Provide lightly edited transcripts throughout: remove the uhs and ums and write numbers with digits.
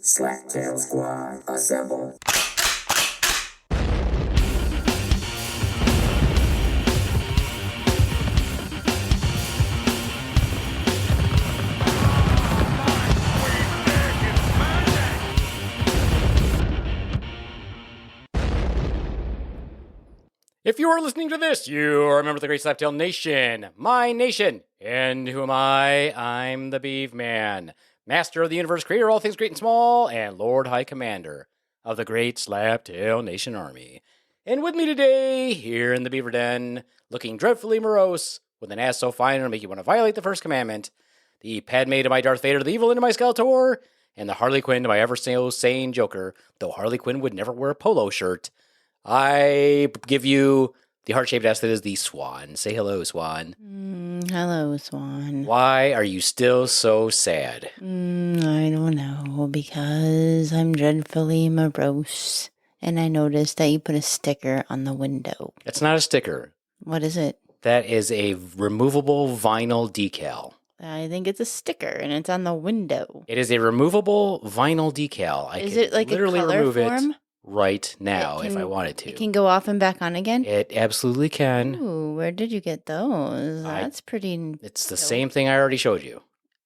Slacktail Squad, assemble. If you are listening to this, you are a member of the Great Slaptail Nation, my nation. And who am I? I'm the Beaveman, master of the universe, creator of all things great and small, and Lord High Commander of the Great Slaptail Nation Army. And with me today, here in the Beaver Den, looking dreadfully morose, with an ass so fine it'll make you want to violate the first commandment, the Padme to my Darth Vader, the evil into my Skeletor, and the Harley Quinn to my ever so sane Joker, though Harley Quinn would never wear a polo shirt. I give you the heart-shaped ass that is the Swan. Say hello, Swan. Hello, Swan. Why are you still so sad? I don't know, because I'm dreadfully morose, and I noticed that you put a sticker on the window. It's not a sticker. What is it? That is a removable vinyl decal. I think it's a sticker, and it's on the window. It is a removable vinyl decal. Is it like literally a color remove form? it right now if I wanted to. It can go off and back on again? It absolutely can. Ooh, where did you get those? That's pretty... It's the same thing I already showed you.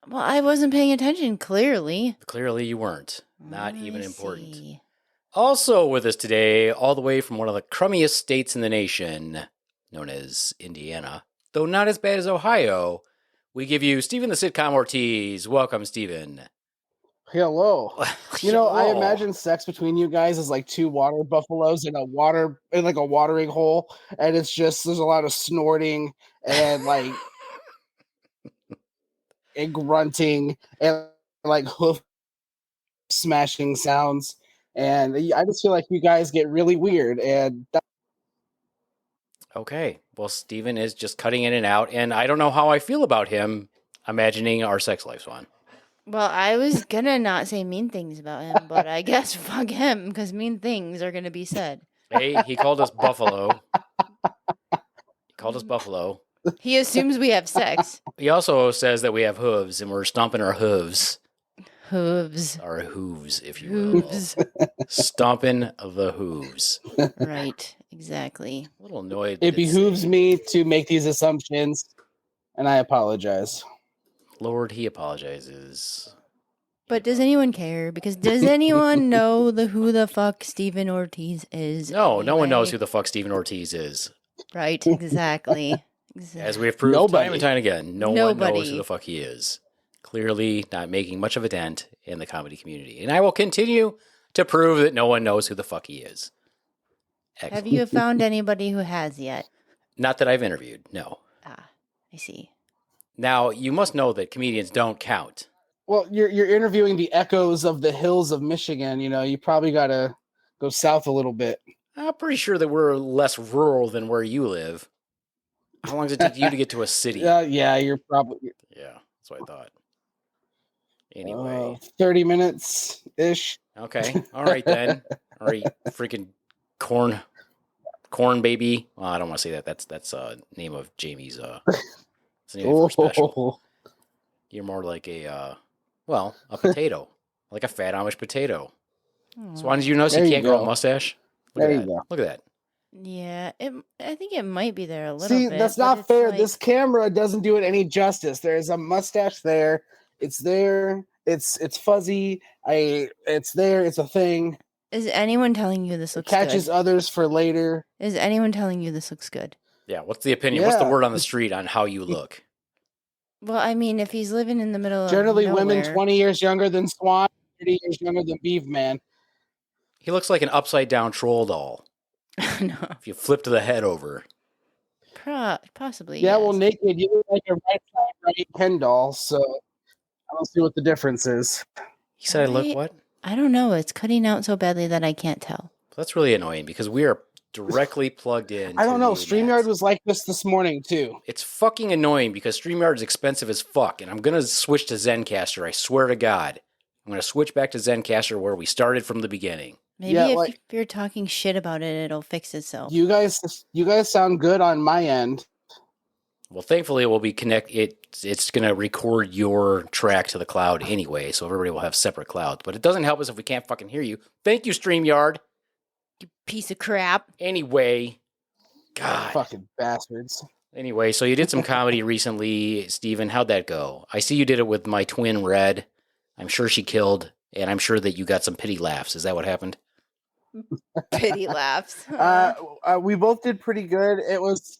Well, I wasn't paying attention, clearly. Clearly you weren't. Not even important. See. Also with us today, all the way from one of the crummiest states in the nation, known as Indiana, though not as bad as Ohio, we give you Stephen the Sitcom Ortiz. Welcome, Stephen. Hello. You know, I Hello. imagine sex between you guys is like two water buffaloes in a watering hole, and it's just there's a lot of snorting and like and grunting and like hoof smashing sounds, and I just feel like you guys get really weird, and Okay, well, Stephen is just cutting in and out, and I don't know how I feel about him imagining our sex life, Swan. Well, I was gonna not say mean things about him, but I guess fuck him, because mean things are gonna be said. Hey, he called us Buffalo. Buffalo. He assumes we have sex. He also says that we have hooves, and we're stomping our hooves. Hooves. Our hooves, if you will. Hooves. Stomping the hooves. Right, exactly. A little annoyed. it behooves me to make these assumptions, and I apologize. Lord, he apologizes. But does anyone care? Because does anyone know who the fuck Stephen Ortiz is? No, no one anyway? knows who the fuck Stephen Ortiz is. Right, exactly. As we have proved time and time again, no one Nobody. knows who the fuck he is. Clearly not making much of a dent in the comedy community. And I will continue to prove that no one knows who the fuck he is. Have Excellent. you found anybody who has yet? Not that I've interviewed, no. Ah, I see. Now, you must know that comedians don't count. Well, you're interviewing the echoes of the hills of Michigan. You know, you probably got to go south a little bit. I'm pretty sure that we're less rural than where you live. How long does it take you to get to a city? Yeah, you're probably Yeah, that's what I thought. Anyway. 30 minutes ish. Okay. All right, then. All right, freaking corn baby. Well, I don't want to say that. That's name of Jamie's it's the name of her special. You're more like a potato. Like a fat-Amish potato. Swan, did you notice There you you can't grow a go. mustache? There at you that. go. Look at that. Yeah, I think it might be there a little See, bit. that's but not it's fair. like- This camera doesn't do it any justice. There's a mustache there. It's there. It's fuzzy. It's there. It's a thing. Is anyone telling you this It looks catches good? others for later. Is anyone telling you this looks good? Yeah, what's the opinion? What's the Yeah. word on the street on how you look? Well, I mean, if he's living in the middle Generally, of women nowhere, 20 years younger than Swan, 30 years younger than Beaveman. He looks like an upside-down troll doll. no, If you flipped the head over. possibly. Yeah, yes. well, naked, you look like a right side right Ken doll. So I don't see what the difference is. He said I look Right. what? I don't know. It's cutting out so badly that I can't tell. That's really annoying because we are directly plugged in. I don't know. to the StreamYard nets. was like this morning too. It's fucking annoying because StreamYard is expensive as fuck, and I'm gonna switch to Zencaster. I swear to God, I'm gonna switch back to Zencaster where we started from the beginning. Maybe Yeah, if like- you're talking shit about it, it'll fix itself. You guys sound good on my end. Well, thankfully, it will be It's going to record your track to the cloud anyway, so everybody will have separate clouds. But it doesn't help us if we can't fucking hear you. Thank you, StreamYard. You piece of crap. Anyway, God. Fucking bastards. Anyway, so you did some comedy recently, Steven. How'd that go? I see you did it with my twin, Red. I'm sure she killed, and I'm sure that you got some pity laughs. Is that what happened? Pity laughs. We both did pretty good. It was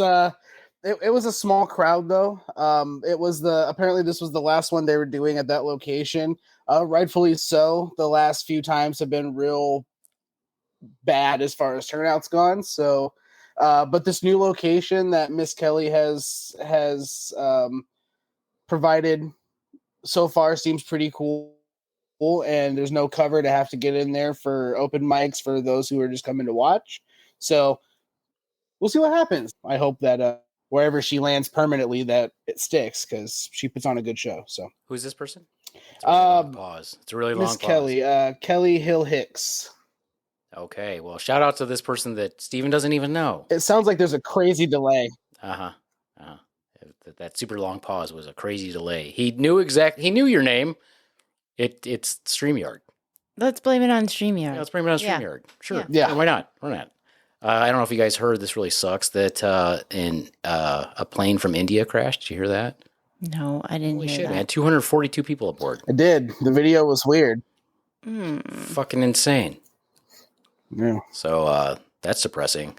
a small crowd though. Apparently this was the last one they were doing at that location. Rightfully so. The last few times have been real bad as far as turnout's gone. So, but this new location that Miss Kelly has provided so far seems pretty cool. And there's no cover to have to get in there for open mics for those who are just coming to watch. So we'll see what happens. I hope that wherever she lands permanently, that it sticks because she puts on a good show. So who's this person? It's a really long pause. It's a really long Miss pause. Kelly, Kelly Hill Hicks. Okay, well, shout out to this person that Steven doesn't even know. It sounds like there's a crazy delay. That super long pause was a crazy delay. He knew your name. It's StreamYard. Let's blame it on StreamYard. Yeah, let's blame it on StreamYard. Sure. Yeah. Why not? I don't know if you guys heard, this really sucks, that a plane from India crashed. Did you hear that? No, I didn't Holy hear shit, that. man. 242 people aboard. I did. The video was weird. Fucking insane. Yeah. So that's depressing.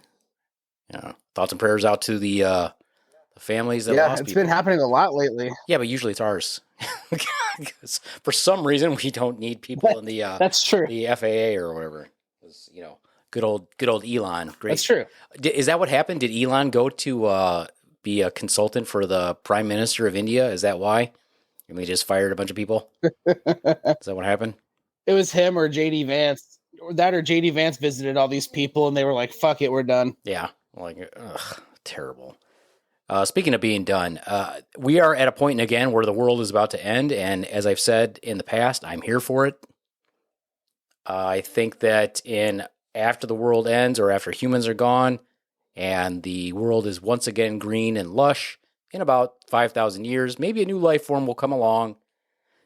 Thoughts and prayers out to the families that lost it's people. been happening a lot lately. Yeah, but usually it's ours. Because for some reason we don't need people in the That's true. the FAA or whatever. Good old Elon. Great. That's true. Is that what happened? Did Elon go to be a consultant for the Prime Minister of India? Is that why? And they just fired a bunch of people? Is that what happened? It was him or JD Vance. Or JD Vance visited all these people and they were like, fuck it, we're done. Yeah. Terrible. Speaking of being done, we are at a point again where the world is about to end. And as I've said in the past, I'm here for it. I think that after the world ends or after humans are gone and the world is once again green and lush, in about 5,000 years, maybe a new life form will come along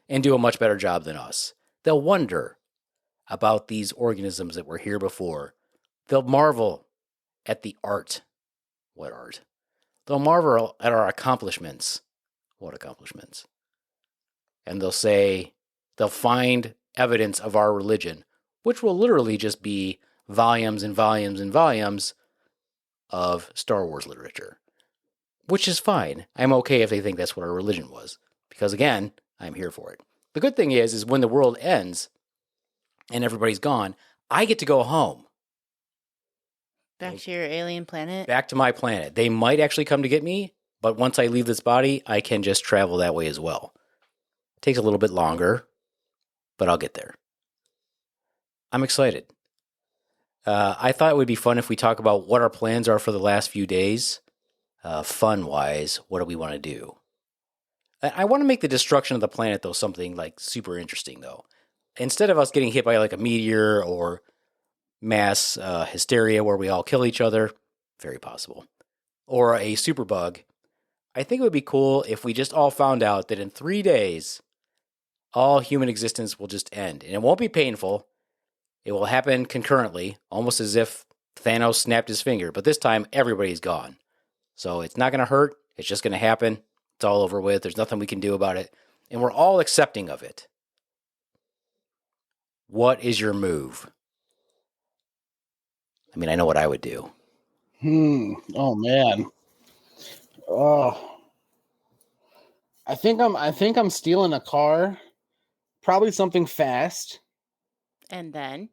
and do a much better job than us. They'll wonder about these organisms that were here before. They'll marvel at the art. What art? They'll marvel at our accomplishments. What accomplishments? And they'll find evidence of our religion, which will literally just be volumes and volumes and volumes of Star Wars literature, which is fine. I'm okay if they think that's what our religion was, because again, I'm here for it. The good thing is when the world ends and everybody's gone, I get to go home. Back to your alien planet? Back to my planet. They might actually come to get me, but once I leave this body, I can just travel that way as well. It takes a little bit longer, but I'll get there. I'm excited. I thought it would be fun if we talk about what our plans are for the last few days. Fun-wise, what do we want to do? I want to make the destruction of the planet, though, something like super interesting, though. Instead of us getting hit by like a meteor or mass hysteria where we all kill each other, very possible, or a superbug, I think it would be cool if we just all found out that in 3 days, all human existence will just end. And it won't be painful. It will happen concurrently, almost as if Thanos snapped his finger. But this time, everybody's gone. So it's not going to hurt. It's just going to happen. It's all over with. There's nothing we can do about it. And we're all accepting of it. What is your move? I mean, I know what I would do. Oh man. Oh. I think I'm stealing a car. Probably something fast. And then?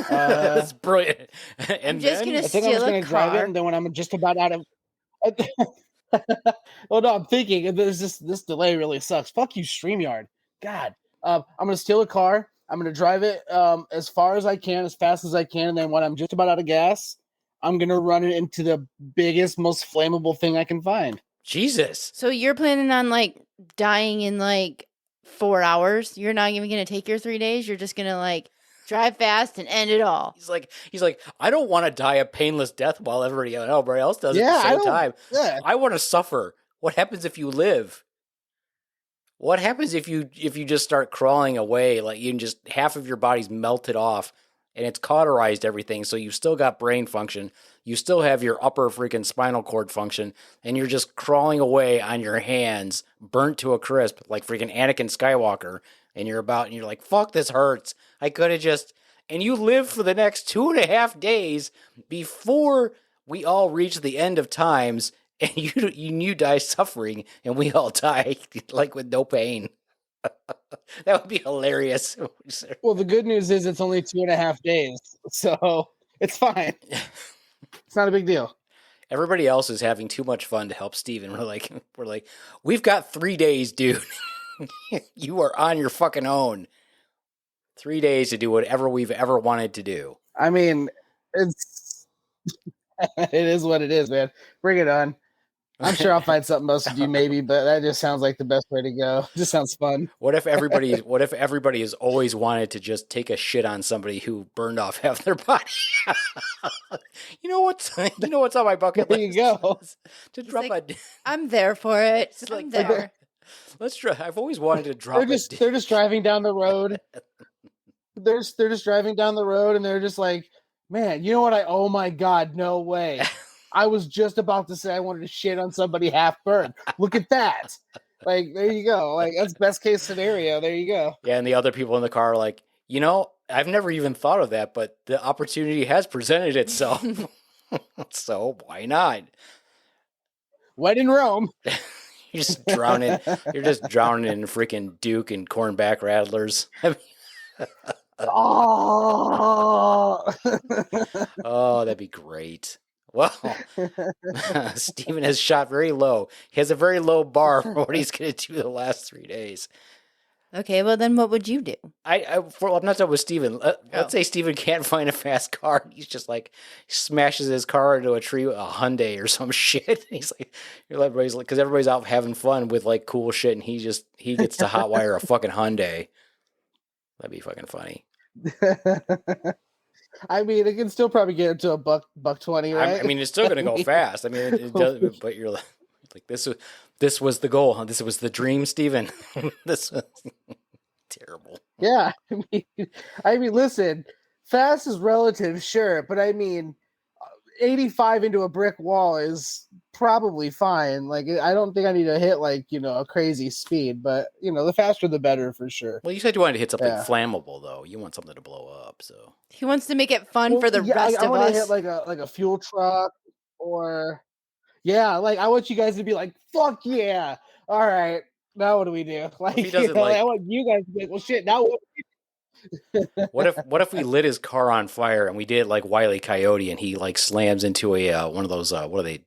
That's brilliant. And I'm just then? gonna I think I'm just steal a gonna drive it, car. and then when I'm just about out of well, no, I'm thinking this delay really sucks. Fuck you, StreamYard. God. I'm gonna steal a car. I'm gonna drive it as far as I can, as fast as I can, and then when I'm just about out of gas, I'm gonna run it into the biggest, most flammable thing I can find. Jesus. So you're planning on like dying in like 4 hours? You're not even gonna take your 3 days? You're just gonna like Drive fast and end it all. He's like, I don't want to die a painless death while everybody else does at the I same don't- time. yeah. I want to suffer. What happens if you live? What happens if you just start crawling away, like you just half of your body's melted off and it's cauterized everything, so you've still got brain function, you still have your upper freaking spinal cord function, and you're just crawling away on your hands, burnt to a crisp, like freaking Anakin Skywalker, and you're like, fuck, this hurts. I could have just, and you live for the next 2.5 days before we all reach the end of times, and you die suffering, and we all die like with no pain. That would be hilarious. Well, the good news is it's only 2.5 days, so it's fine. It's not a big deal. Everybody else is having too much fun to help Steven. We're like, we've got 3 days, dude. You are on your fucking own. 3 days to do whatever we've ever wanted to do. I mean, it's it is what it is, man. Bring it on. I'm sure I'll find something else to do, maybe, but that just sounds like the best way to go. It just sounds fun. What if everybody has always wanted to just take a shit on somebody who burned off half their body? You know what's on my bucket There list? you go. To drop like, a. I'm there for it. It's I'm like- there. Let's try. I've always wanted to drop. They're just driving down the road. They're just driving down the road, and they're just like, man, you know what? Oh my god, no way! I was just about to say I wanted to shit on somebody half burned. Look at that! Like, there you go. Like, that's best case scenario. There you go. Yeah, and the other people in the car are like, I've never even thought of that, but the opportunity has presented itself. So why not? When in Rome. You're just drowning. You're just drowning in freaking Duke and cornback rattlers. Oh, Oh, that'd be great. Well, Steven has shot very low. He has a very low bar for what he's going to do the last 3 days. Okay, well then what would you do? I'm not talking with Steven. Let's say Steven can't find a fast car. He's just like smashes his car into a tree, a Hyundai or some shit. He's like, everybody's like, because everybody's out having fun with like cool shit, and he gets to hotwire a fucking Hyundai. That'd be fucking funny. I mean, it can still probably get into a buck 20, right? I mean, it's still gonna go fast. I mean, it does, but you're like this was the goal, huh? This was the dream, Steven. This was terrible. Yeah, I mean, listen, fast is relative, sure, but I mean, 85 into a brick wall is probably fine. Like, I don't think I need to hit like a crazy speed, but the faster the better for sure. Well, you said you wanted to hit something Yeah. flammable, though. You want something to blow up, so He wants to make it fun for the rest I of want us. to hit like a fuel truck, or like I want you guys to be like, fuck yeah! All right, now what do we do? Like, he doesn't like- I want you guys to be like, well, shit. Now what if we lit his car on fire and we did like Wile E. Coyote and he like slams into a one of those what are they,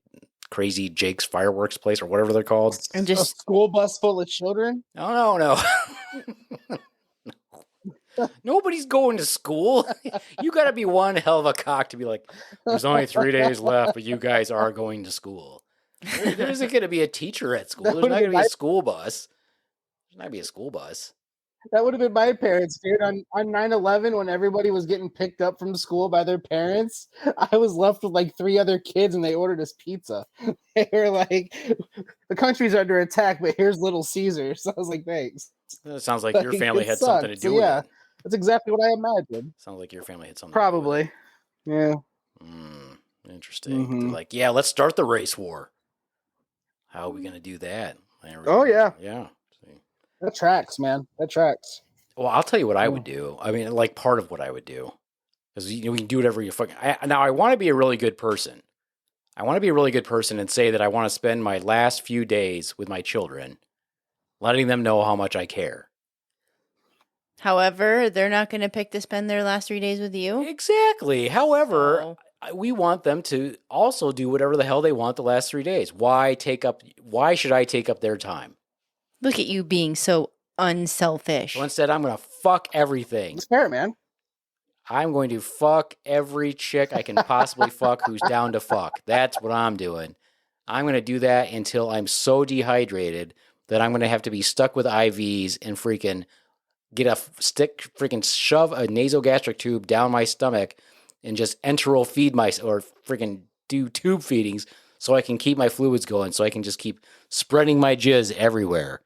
Crazy Jake's fireworks place or whatever they're called? And a just school bus full of children? No. Nobody's going to school. You got to be one hell of a cock to be like, there's only 3 days left, but you guys are going to school. There isn't going to be a teacher at school. There's not going to be a school bus. There's not going to be a school bus. That would have been my parents, dude. On 9/11, when everybody was getting picked up from school by their parents, I was left with like 3 other kids, and they ordered us pizza. They were like, "The country's under attack, but here's Little Caesars." I was like, "Thanks." It sounds like your family It had something to sucked. do So, with yeah, it. that's exactly what I imagined. Sounds like your family had something Probably, yeah. to do with it. Interesting. Mhm. They're like, yeah, let's start the race war. How are we going to do that? Oh, yeah. Yeah. See. That tracks, man. That tracks. Well, I'll tell you what I would do. I mean, like part of what I would do. Because we can do whatever you fucking... Now, I want to be a really good person. I want to be a really good person and say that I want to spend my last few days with my children, letting them know how much I care. however, they're not going to pick to spend their last 3 days with you. Exactly. However, So- we want them to also do whatever the hell they want the last 3 days. Why should I take up their time? Look at you being so unselfish. So instead, I'm going to fuck everything. It's fair, man. I'm going to fuck every chick I can possibly fuck who's down to fuck. That's what I'm doing. I'm going to do that until I'm so dehydrated that I'm going to have to be stuck with IVs and freaking get a freaking shove a nasogastric tube down my stomach and just enteral feed or freaking do tube feedings so I can keep my fluids going, so I can just keep spreading my jizz everywhere.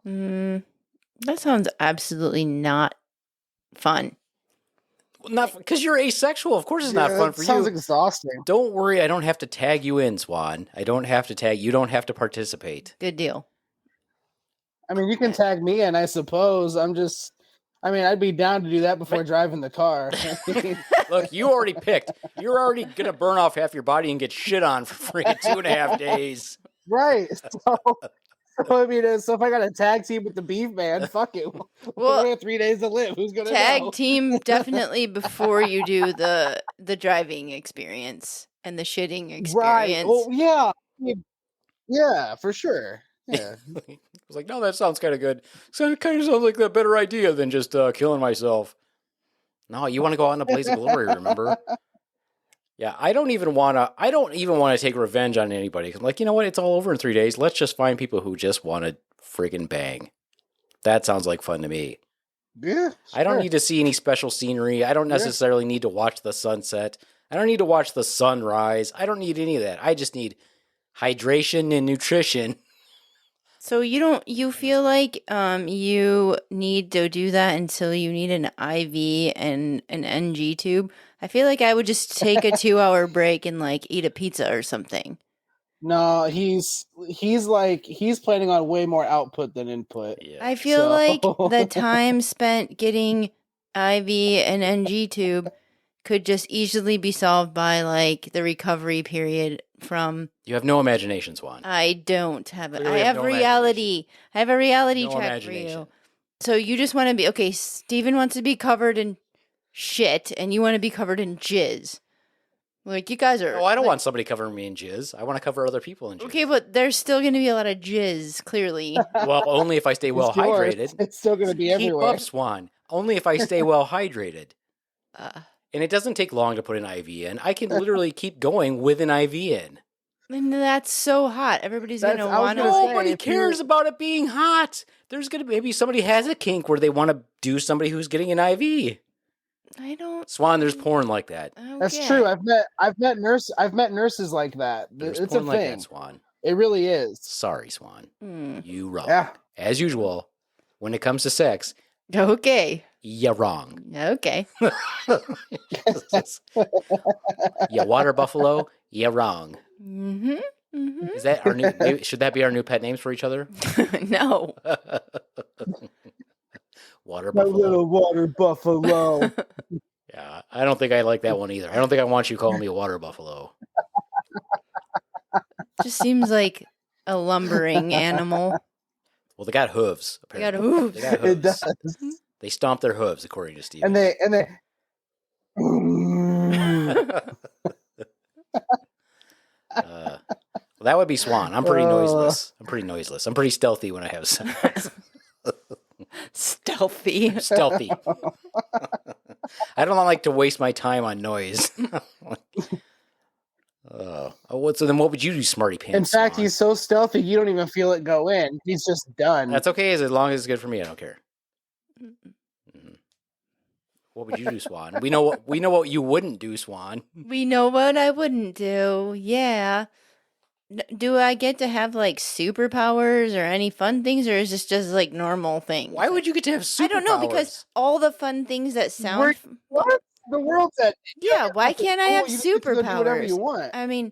That sounds absolutely not fun. Not because you're asexual. Of course, it's not fun for you. Sounds exhausting. Don't worry, I don't have to tag you in, Swan. I don't have to tag. You don't have to participate. Good deal. I mean, you can tag me in, I suppose. I'd be down to do that before driving the car. Look, you already picked. You're already gonna burn off half your body and get shit on for freaking 2.5 days. Right. So if I got a tag team with the Beef Man, fuck it. Well, we have 3 days to live. Who's gonna tag know? team definitely before you do the driving experience and the shitting experience. Right. Well, yeah. Yeah, for sure. Yeah. I was like, no, that sounds kind of good. So it kind of sounds like a better idea than just killing myself. No, you want to go out in a blaze of glory, remember? Yeah, I don't even want to take revenge on anybody. I'm like, you know what? It's all over in 3 days. Let's just find people who just want to friggin' bang. That sounds like fun to me. Yeah. Sure. I don't need to see any special scenery. I don't necessarily need to watch the sunset. I don't need to watch the sunrise. I don't need any of that. I just need hydration and nutrition. So you feel like you need to do that until you need an IV and an NG tube? I feel like I would just take a 2-hour break and like eat a pizza or something. No, he's planning on way more output than input. Yeah. I feel like the time spent getting IV and NG tube could just easily be solved by like the recovery period from. You have no imagination, Swan. I don't have it. Clearly I have no reality. I have a reality No check for imagination. you. So you just want to be okay. Steven wants to be covered in shit, and you want to be covered in jizz. Like you guys are. No, I don't want somebody covering me in jizz. I want to cover other people in jizz. Okay, but there's still going to be a lot of jizz. Clearly. Well, only if I stay well It's yours. hydrated. It's still going to be Keep everywhere. up, Swan. Only if I stay well hydrated. Uh, And it doesn't take long to put an IV in. I can literally keep going with an IV in. and that's so hot. Everybody's going to I was want gonna to. say, Nobody if cares about it being hot. There's going to maybe somebody has a kink where they want to do somebody who's getting an IV. I don't. Swan, there's porn like that. That's Okay. true. I've met nurses like that. There's It's a porn like thing. that, Swan. It really is. Sorry, Swan. Hmm. You wrong. Yeah. As usual, when it comes to sex, Okay. you're wrong. Okay. You water buffalo, you're wrong. Mm-hmm. Mm-hmm. Is that our new? Maybe, should that be our new pet names for each other? No. Water My buffalo. little water buffalo. Yeah, I don't think I like that one either. I don't think I want you calling me a water buffalo. Just seems like a lumbering animal. Well, they got hooves. They got Apparently. hooves. They got It hooves. does. They stomp their hooves, according to Steve. And they Well, that would be Swan. I'm pretty noiseless. I'm pretty stealthy when I have sex. Stealthy. Stealthy. I don't like to waste my time on noise. So then what would you do, smarty pants? in fact, Swan? he's so stealthy you don't even feel it go in. He's just done. That's okay as long as it's good for me. I don't care. Mhm. What would you do, Swan? We know what you wouldn't do, Swan. We know what I wouldn't do. Yeah. Do I get to have like superpowers or any fun things, or is this just like normal things? Why would you get to have superpowers? I don't know, because all the fun things that sound. We're- what? The world's at Yeah, why can't I have You get to go do whatever you superpowers? want. I mean,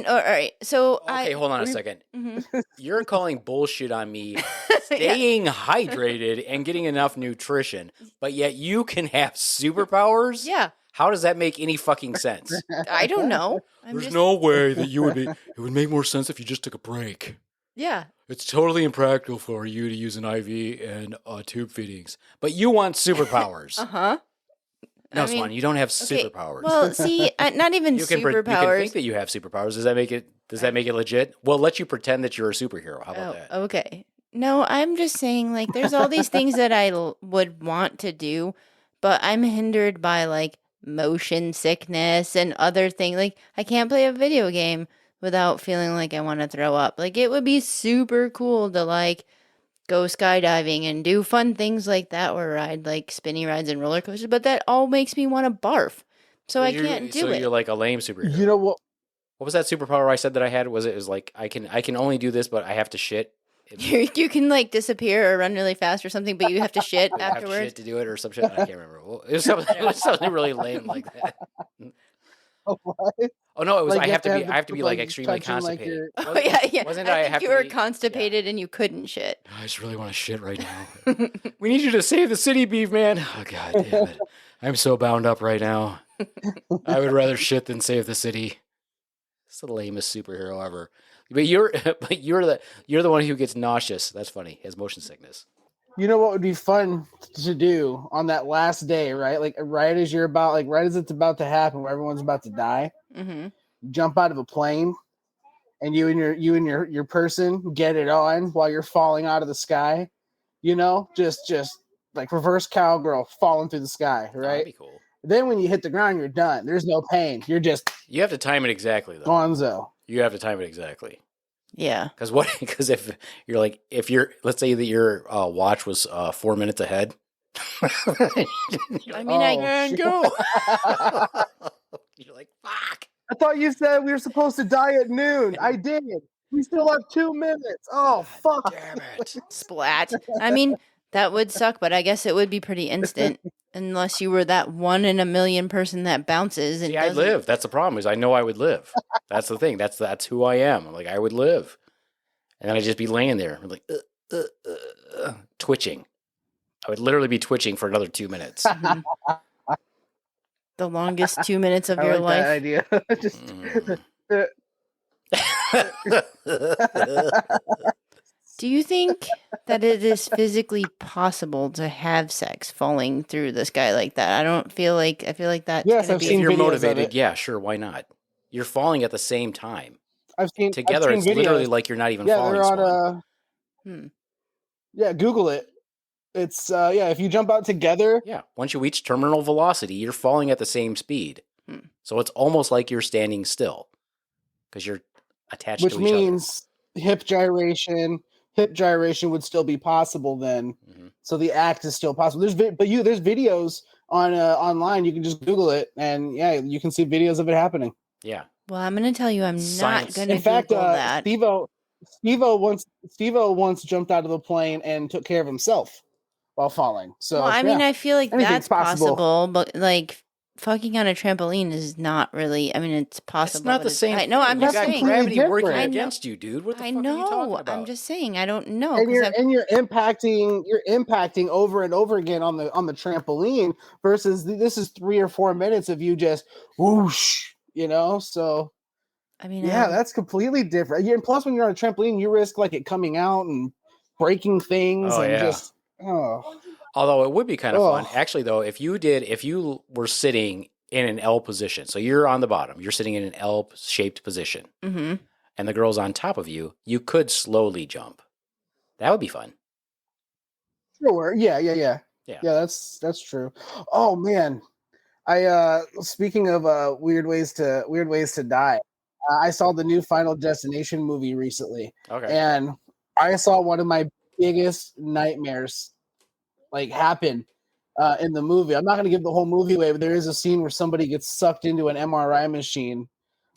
all right. So Okay, hold on a second. Mhm. You're calling bullshit on me staying hydrated and getting enough nutrition, but yet you can have superpowers? Yeah, How does that make any fucking sense? I don't know. no way that you would be. It would make more sense if you just took a break. Yeah, It's totally impractical for you to use an IV and tube feedings, but you want superpowers. huh. No, I mean, Swan, you don't have okay, superpowers. Well, see, not even you can superpowers. think that you have superpowers. Does that make it legit? We'll let you pretend that you're a superhero. How about that? Okay. No, I'm just saying, like, there's all these things that I would want to do, but I'm hindered by, like, motion sickness and other things. Like, I can't play a video game without feeling like I want to throw up. Like, it would be super cool to, like, go skydiving and do fun things like that, or ride like spinny rides and roller coasters. But that all makes me want to barf, so I can't do so it. you're like a lame superhero. You know what? What was that superpower I said that I had? It was like I can only do this, but I have to shit. You can like disappear or run really fast or something, but you have to shit I have to afterwards. shit to do it or some shit. I can't remember. It was something really lame like that. What? Oh no, it was Like, I you have to be the I have to be proof, like extremely touching, like, constipated. Oh yeah. Wasn't I I think have you to were be- constipated and you couldn't shit. I just really want to shit right now. We need you to save the city, Beef Man. Oh god damn it! I'm so bound up right now. I would rather shit than save the city. It's the lamest superhero ever. But you're the one who gets nauseous. That's funny. He has motion sickness. You know what would be fun to do on that last day, right? Like right as it's about to happen, where everyone's about to die, Mm-hmm. jump out of a plane, and you and your person get it on while you're falling out of the sky. You know, just like reverse cowgirl falling through the sky, Oh, that'd right? be cool. Then when you hit the ground, you're done. There's no pain. You're just You have to time it exactly though. gonzo. You have to time it exactly. Yeah. Because if you're let's say that your watch was 4 minutes ahead. I mean, And go. You're like, fuck. I thought you said we were supposed to die at noon. I did. We still have 2 minutes. Oh fuck! Damn it. splat. I mean, that would suck, but I guess it would be pretty instant, unless you were that 1 in a million person that bounces and See, I'd doesn't- live. That's the problem. Is I know I would live. That's the thing. That's who I am. Like I would live, and then I'd just be laying there, like twitching. I would literally be twitching for another 2 minutes. Mhm. The longest 2 minutes of I your like that life. idea. Just Do you think that it is physically possible to have sex falling through the sky like that? I feel like that's Yes, gonna I've be If seen you're videos of motivated, it. yeah, sure, why not? You're falling at the same time. I've seen Together, I've it's seen literally videos. like you're not even Yeah, falling. they're on Swan. Hmm. yeah, Google it. It's yeah, if you jump out together, Yeah, once you reach terminal velocity, you're falling at the same speed. Hmm. So it's almost like you're standing still because you're attached which to each means hip gyration would still be possible then. other. Mhm. So the act is still possible. There's videos on online. You can just Google it, and yeah, you can see videos of it happening. Yeah. Well, I'm gonna tell you, I'm Science. not gonna In fact, Google that. Steve-O once jumped out of a plane and took care of himself while falling. So Well, I mean, yeah. I feel like Anything's that's possible. possible, but like fucking on a trampoline is not really. I mean, it's possible. It's not but the same. No, I'm thing. You just got saying. gravity Completely working different. against you, dude. What the I fuck are you talking know. about? I'm just saying. I don't know. and 'cause you're impacting over and over again on the trampoline versus this is 3 or 4 minutes of you just whoosh, you know. So I mean, yeah, that's completely different. Yeah, and plus when you're on a trampoline, you risk like it coming out and breaking things Oh, and yeah. just oh. Although it would be kind of fun, Ugh. actually. Though, if you were sitting in an L position, so you're on the bottom, you're sitting in an L-shaped position, Mm-hmm. and the girl's on top of you, you could slowly jump. That would be fun. Sure. Yeah. Yeah. That's true. Oh man, speaking of weird ways to die, I saw the new Final Destination movie recently, Okay. and I saw one of my biggest nightmares like happen in the movie. I'm not going to give the whole movie away, but there is a scene where somebody gets sucked into an MRI machine.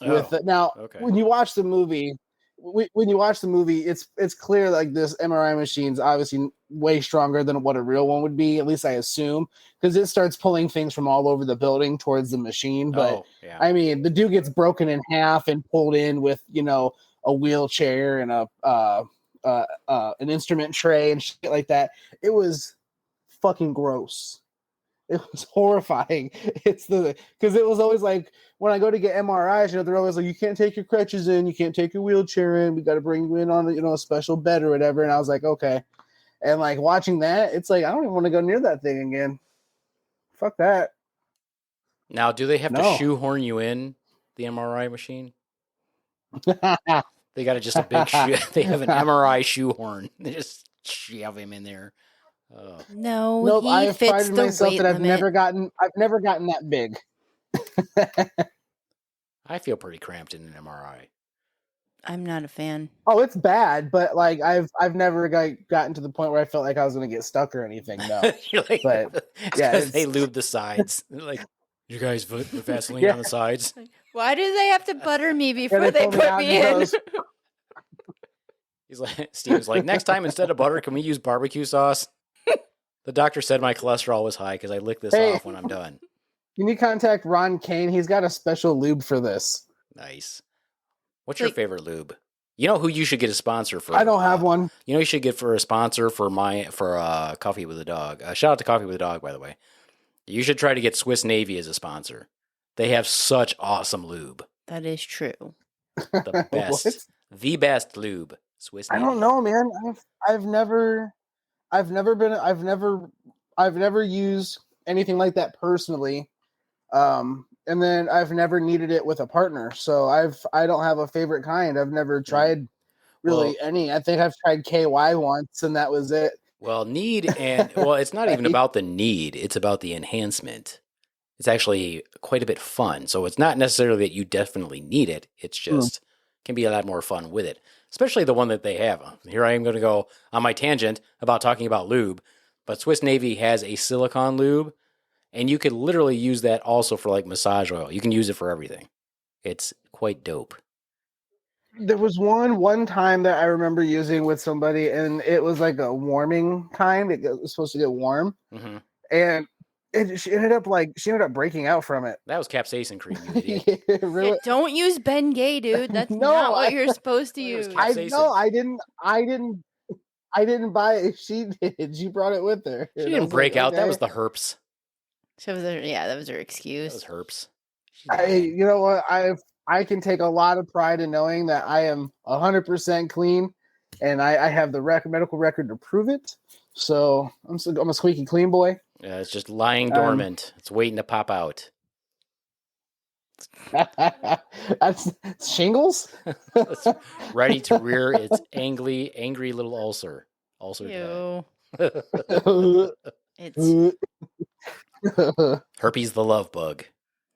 With now, okay. when you watch the movie, it's clear like this MRI machine's obviously way stronger than what a real one would be. At least I assume, because it starts pulling things from all over the building towards the machine. But yeah. I mean, the dude gets broken in half and pulled in with a wheelchair and an instrument tray and shit like that. It was fucking gross. It was horrifying. Because it was always like when I go to get MRIs, they're always like, you can't take your crutches in, you can't take your wheelchair in, we got to bring you in on a special bed or whatever. And I was like, okay. And like watching that, it's like I don't even want to go near that thing again. Fuck that. Now, do they have to No. shoehorn you in the MRI machine? They got just a big shoe. They have an MRI shoehorn. They just shove him in there. Oh. No, Nope, he I have fits prided the myself weight that I've limit. never gotten that big. I feel pretty cramped in an MRI. I'm not a fan. Oh, it's bad, but like I've never gotten to the point where I felt like I was gonna get stuck or anything. No, You're like, but yeah, because they it's lube the sides. They're like, you guys put Vaseline Yeah. on the sides. Why do they have to butter me before they they pull me put out me and it in? goes- He's like, Steven's like, next time instead of butter, can we use barbecue sauce? The doctor said my cholesterol was high because I lick this Hey. off when I'm done. Can you contact Ron Kane? He's got a special lube for this. Nice. What's your Like- favorite lube? You know who you should get a sponsor for? I don't have one. You know you should get for a sponsor for Coffee with a Dog. Shout out to Coffee with a Dog, by the way. You should try to get Swiss Navy as a sponsor. They have such awesome lube. That is true. The best. What? The best lube. Swiss Navy. I don't know, man. I've never used anything like that personally. And then I've never needed it with a partner. So I don't have a favorite kind. I've never tried really any. I think I've tried KY once and that was it. Well, it's not even about the need. It's about the enhancement. It's actually quite a bit fun. So it's not necessarily that you definitely need it. It's just can be a lot more fun with it, especially the one that they have. Here I am going to go on my tangent about talking about lube, but Swiss Navy has a silicone lube, and you could literally use that also for like massage oil. You can use it for everything. It's quite dope. There was one time that I remember using with somebody, and it was like a warming kind. It was supposed to get warm, and she ended up breaking out from it. That was capsaicin cream, you idiot. Yeah, don't use Ben Gay, dude. That's No, not what you're supposed to use. I know. I didn't buy it. She did. She brought it with her. She And I didn't was break like, out. That okay. was the herpes. So that was her That excuse. was herpes. You know what? I can take a lot of pride in knowing that I am 100% clean, and I have the medical record to prove it. So I'm a squeaky clean boy. Yeah, it's just lying dormant. It's waiting to pop out. That's shingles. It's ready to rear its angry little ulcer. Ew. Gross. It's Herpes the love bug.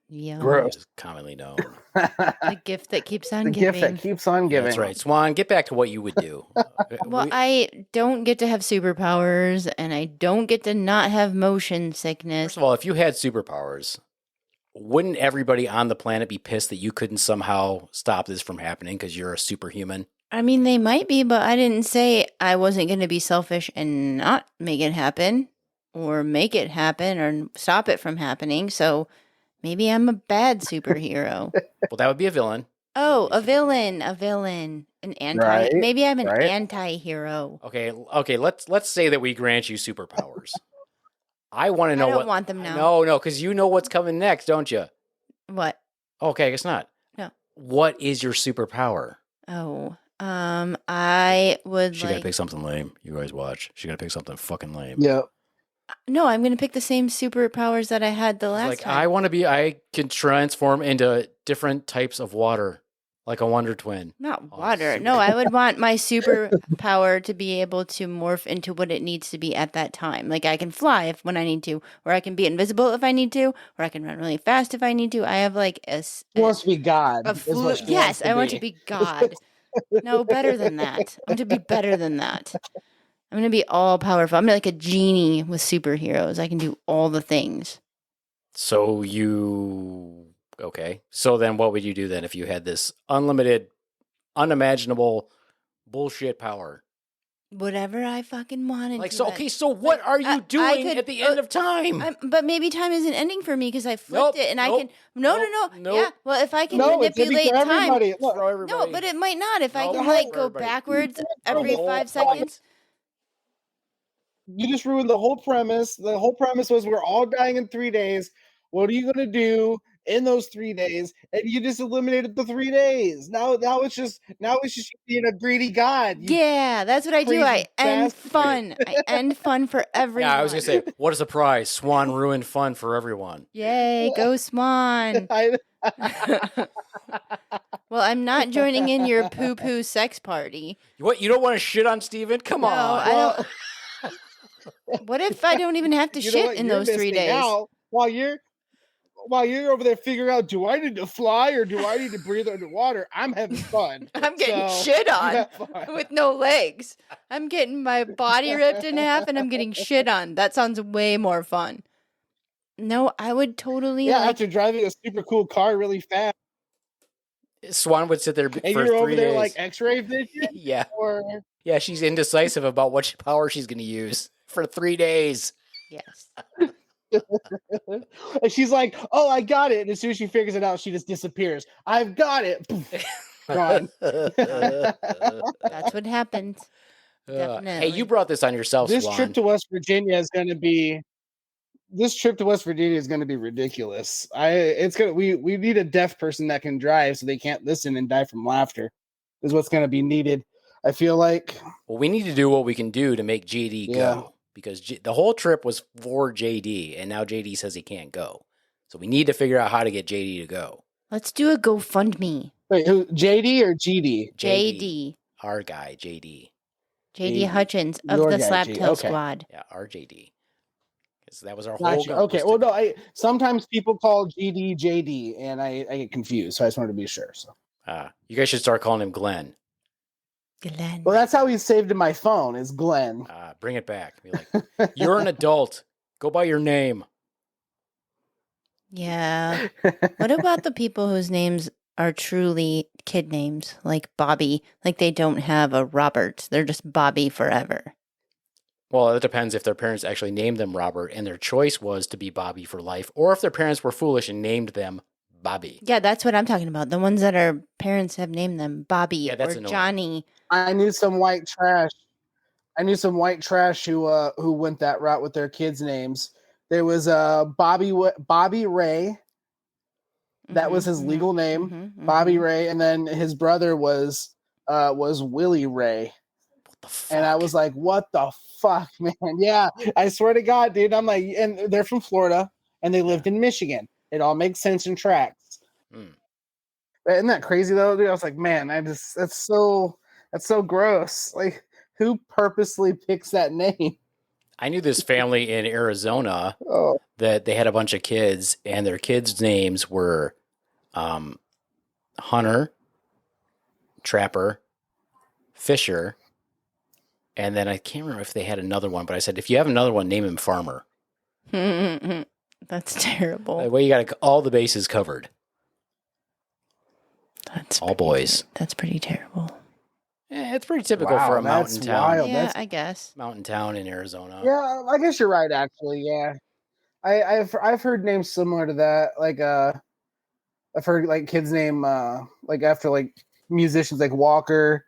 yum. Is commonly known. The gift that keeps on The giving. gift that keeps on Yeah, giving. that's right. Swan, get back to what you would do. Well, I don't get to have superpowers, and I don't get to not have motion sickness. First of all, if you had superpowers, wouldn't everybody on the planet be pissed that you couldn't somehow stop this from happening because you're a superhuman? I mean, they might be, but I didn't say I wasn't going to be selfish and not make it happen, or make it happen, or stop it from happening. So maybe I'm a bad superhero. Well, that would be a villain. Oh, a villain, an anti. Right, Maybe I'm an right. anti-hero. Okay. Let's say that we grant you superpowers. I want to know I don't what. want them now. No, because you know what's coming next, don't you? What? Okay, I guess not. No. What is your superpower? Oh, I would She gotta like. pick something lame. You guys watch. She gotta pick something fucking lame. Yeah. No, I'm going to pick the same superpowers that I had the last Like time. I can transform into different types of water, like a Wonder Twin. Not Oh, water. super- No, I would want my superpower to be able to morph into what it needs to be at that time. Like I can fly when I need to, or I can be invisible if I need to, or I can run really fast if I need to. I have like She wants to be God. is what she yes, wants to I want to be God. No, better than that. I want to be better than that. I'm going to be all powerful. I'm like a genie with superheroes. I can do all the things. So okay. So then what would you do then if you had this unlimited, unimaginable bullshit power? Whatever I fucking wanted. Like to, so but- okay, so what are you I doing could- at the end of time? but maybe time isn't ending for me because I flipped Nope, it and I nope, can. No. nope. Yeah. Well, if I can No, it's manipulate for time. everybody. Look, Throw everybody. No, but it might not. If I No, can no, like go everybody. backwards The every whole 5 seconds. you just ruined the whole premise. The whole premise was we're all dying in 3 days. What are you gonna do in those 3 days? And you just eliminated the 3 days. Now it's just being a greedy god. You- Yeah, that's what I do. I crazy end bastard. fun. I end fun for everyone. Yeah, I was gonna say, what a surprise! Swan ruined fun for everyone. Yay, go Swan. I- Well, I'm not joining in your poo-poo sex party. What? You don't want to shit on Steven? Come No, on. I don't. What if I don't even have to you know shit what? in You're those 3 missing days? out while you're while you're over there figuring out, do I need to fly or do I need to breathe underwater? I'm having fun. I'm getting So, shit you on have fun. with no legs. I'm getting my body ripped in half and I'm getting shit on. That sounds way more fun. No, I would totally Yeah, like. after driving a super cool car really fast, Swan would sit there and for you're over 3 there days. like X-ray vision, Yeah. or Yeah, she's indecisive about what power she's going to use for 3 days. Yes. and she's like, "Oh, I got it." And as soon as she figures it out, she just disappears. I've got it. Poof, gone. That's what happened. Hey, Definitely. you brought this on yourself, This Swan. trip to West Virginia is going to be. This trip to West Virginia is going to be ridiculous. We need a deaf person that can drive so they can't listen and die from laughter. Is what's going to be needed. I feel like. Well, we need to do what we can do to make JD go, because the whole trip was for JD, and now JD says he can't go. So we need to figure out how to get JD to go. Let's do a GoFundMe. Wait, who, JD or GD? JD. Our guy, JD. JD Hutchins of Your the guy, Slaptail okay. Squad. Yeah, our JD. Because that was our whole Gotcha. goal. Okay. Well, no. Sometimes people call GD JD, and I get confused. So I just wanted to be sure. So. You guys should start calling him Glenn. Glenn. Well, that's how he's saved in my phone. Is Glenn. Bring it back. Be like, you're an adult. Go by your name. Yeah. What about the people whose names are truly kid names, like Bobby? Like they don't have a Robert. They're just Bobby forever. Well, it depends if their parents actually named them Robert and their choice was to be Bobby for life, or if their parents were foolish and named them Bobby. Yeah, that's what I'm talking about. The ones that our parents have named them Bobby or annoying. Johnny. I knew some white trash. Who went that route with their kids' names. There was Bobby Ray. That was his legal name, Bobby Ray, and then his brother was Willie Ray. What the fuck? And I was like, "What the fuck, man?" Yeah, I swear to God, dude. I'm like, and they're from Florida, and they lived in Michigan. It all makes sense in tracks. Isn't that crazy though, dude? I was like, man, that's so gross. Like, who purposely picks that name? I knew this family in Arizona Oh. that they had a bunch of kids, and their kids' names were Hunter, Trapper, Fisher, and then I can't remember if they had another one, but I said, if you have another one, name him Farmer. That's terrible. That way you got all the bases covered. That's all boys. That's pretty terrible. It's pretty typical for a mountain town. Wild. Yeah, I guess. Mountain town in Arizona. Yeah, I guess you're right. Actually, yeah, I've heard names similar to that. Like I've heard like kids name like after like musicians like Walker.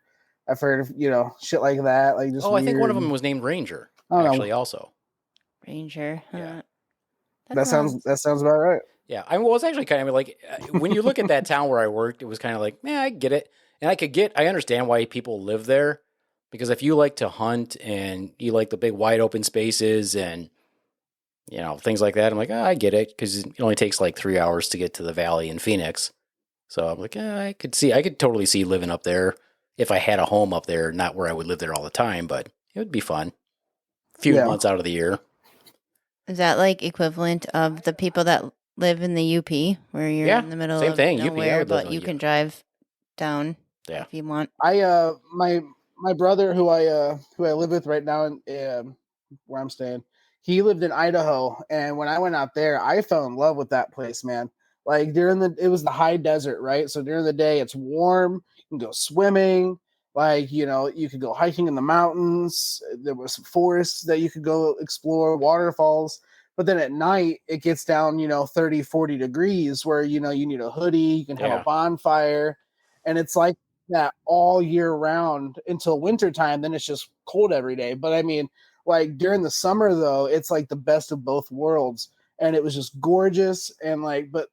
I've heard of shit like that. Like just I think one of them was named Ranger. Actually, also Ranger. Yeah. That sounds about right. Yeah, it's actually kind of like when you look at that town where I worked, it was kind of like, I get it. And I understand why people live there, because if you like to hunt and you like the big wide open spaces and, things like that, I'm like, I get it, because it only takes like 3 hours to get to the valley in Phoenix. So I'm like, I could totally see living up there if I had a home up there, not where I would live there all the time, but it would be fun. A few months out of the year. Is that like equivalent of the people that live in the UP, where you're in the middle of nowhere, but you can drive down if you want? My brother who I live with right now in where I'm staying, he lived in Idaho, and when I went out there, I fell in love with that place, man. Like it was the high desert, right? So during the day it's warm, you can go swimming, like you could go hiking in the mountains. There was forests that you could go explore, waterfalls. But then at night it gets down 30, 40 degrees where you need a hoodie, you can have a bonfire, and it's like that all year round until wintertime. Then it's just cold every day. But I mean, like during the summer though, it's like the best of both worlds, and it was just gorgeous. And but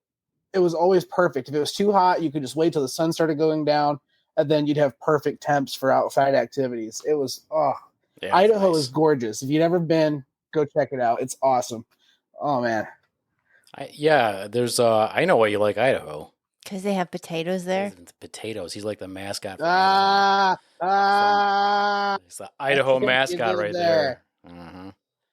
it was always perfect. If it was too hot, you could just wait till the sun started going down, and then you'd have perfect temps for outside activities. It was Idaho is gorgeous. If you've never been, go check it out. It's awesome. Oh man. There's I know why you like Idaho. Because they have potatoes there? The potatoes. He's like the mascot. It's the Idaho mascot right there.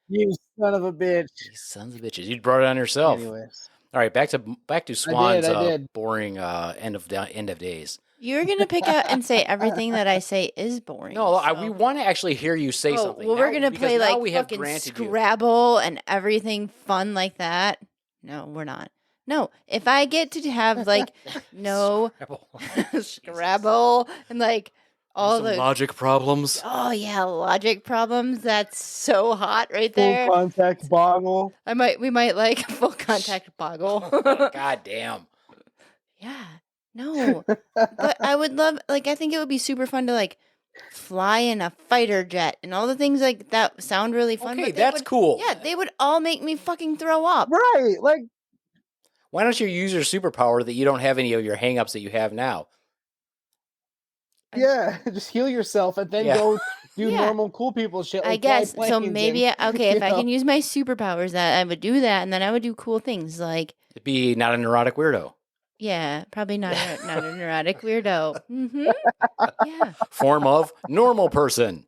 You son of a bitch. You sons of bitches. You brought it on yourself. Anyways. All right, back to Swan's I did. boring end of days. You're gonna pick out and say everything that I say is boring. No, so. we want to actually hear you say something. Well, we're gonna play now like we have fucking granted you. Scrabble and everything fun like that. No, we're not. No, if I get to have like Scrabble and like all Some the logic problems. Oh yeah, logic problems. That's so hot right there. Full contact boggle. We might like full contact boggle. God damn. Yeah. No. But I would love I think it would be super fun to like fly in a fighter jet and all the things like that sound really fun. Okay, but that's cool. Yeah, they would all make me fucking throw up. Right. Like, why don't you use your superpower that you don't have any of your hangups that you have now? yeah, just heal yourself and then go do normal cool people shit. Like I guess. So planes maybe, and, if I can use my superpowers, that I would do that, and then I would do cool things like... Be not a neurotic weirdo. Yeah, probably not a neurotic weirdo. Mm-hmm. Yeah. Form of normal person.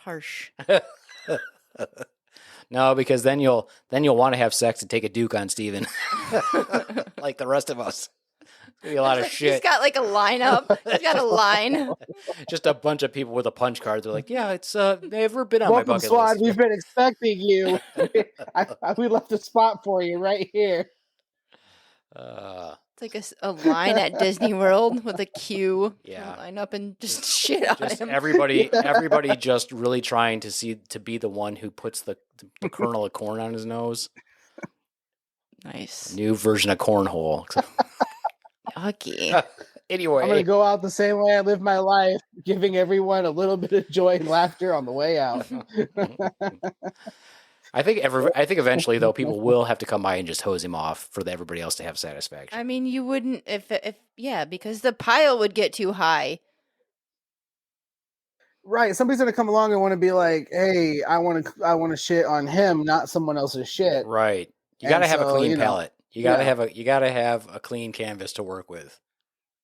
Harsh. No, because then you'll want to have sex and take a duke on Steven. Like the rest of us. Be a lot of shit. He's got like a lineup. He's got a line. Just a bunch of people with a punch card. They're like, yeah, it's never been on welcome, my bucket Swan. list. We've been expecting you. We left a spot for you right here. It's like a line at Disney World with a queue. Yeah. Line up and just shit on Just him. everybody just really trying to be the one who puts the kernel of corn on his nose. Nice. New version of cornhole. Yucky. Anyway, I'm gonna go out the same way I live my life, giving everyone a little bit of joy and laughter on the way out. I think eventually though people will have to come by and just hose him off for everybody else to have satisfaction. I mean, you wouldn't if because the pile would get too high. Right, somebody's gonna come along and want to be like, "Hey, I want to shit on him, not someone else's shit." Right. You got to have a clean palette. You got to have a clean canvas to work with.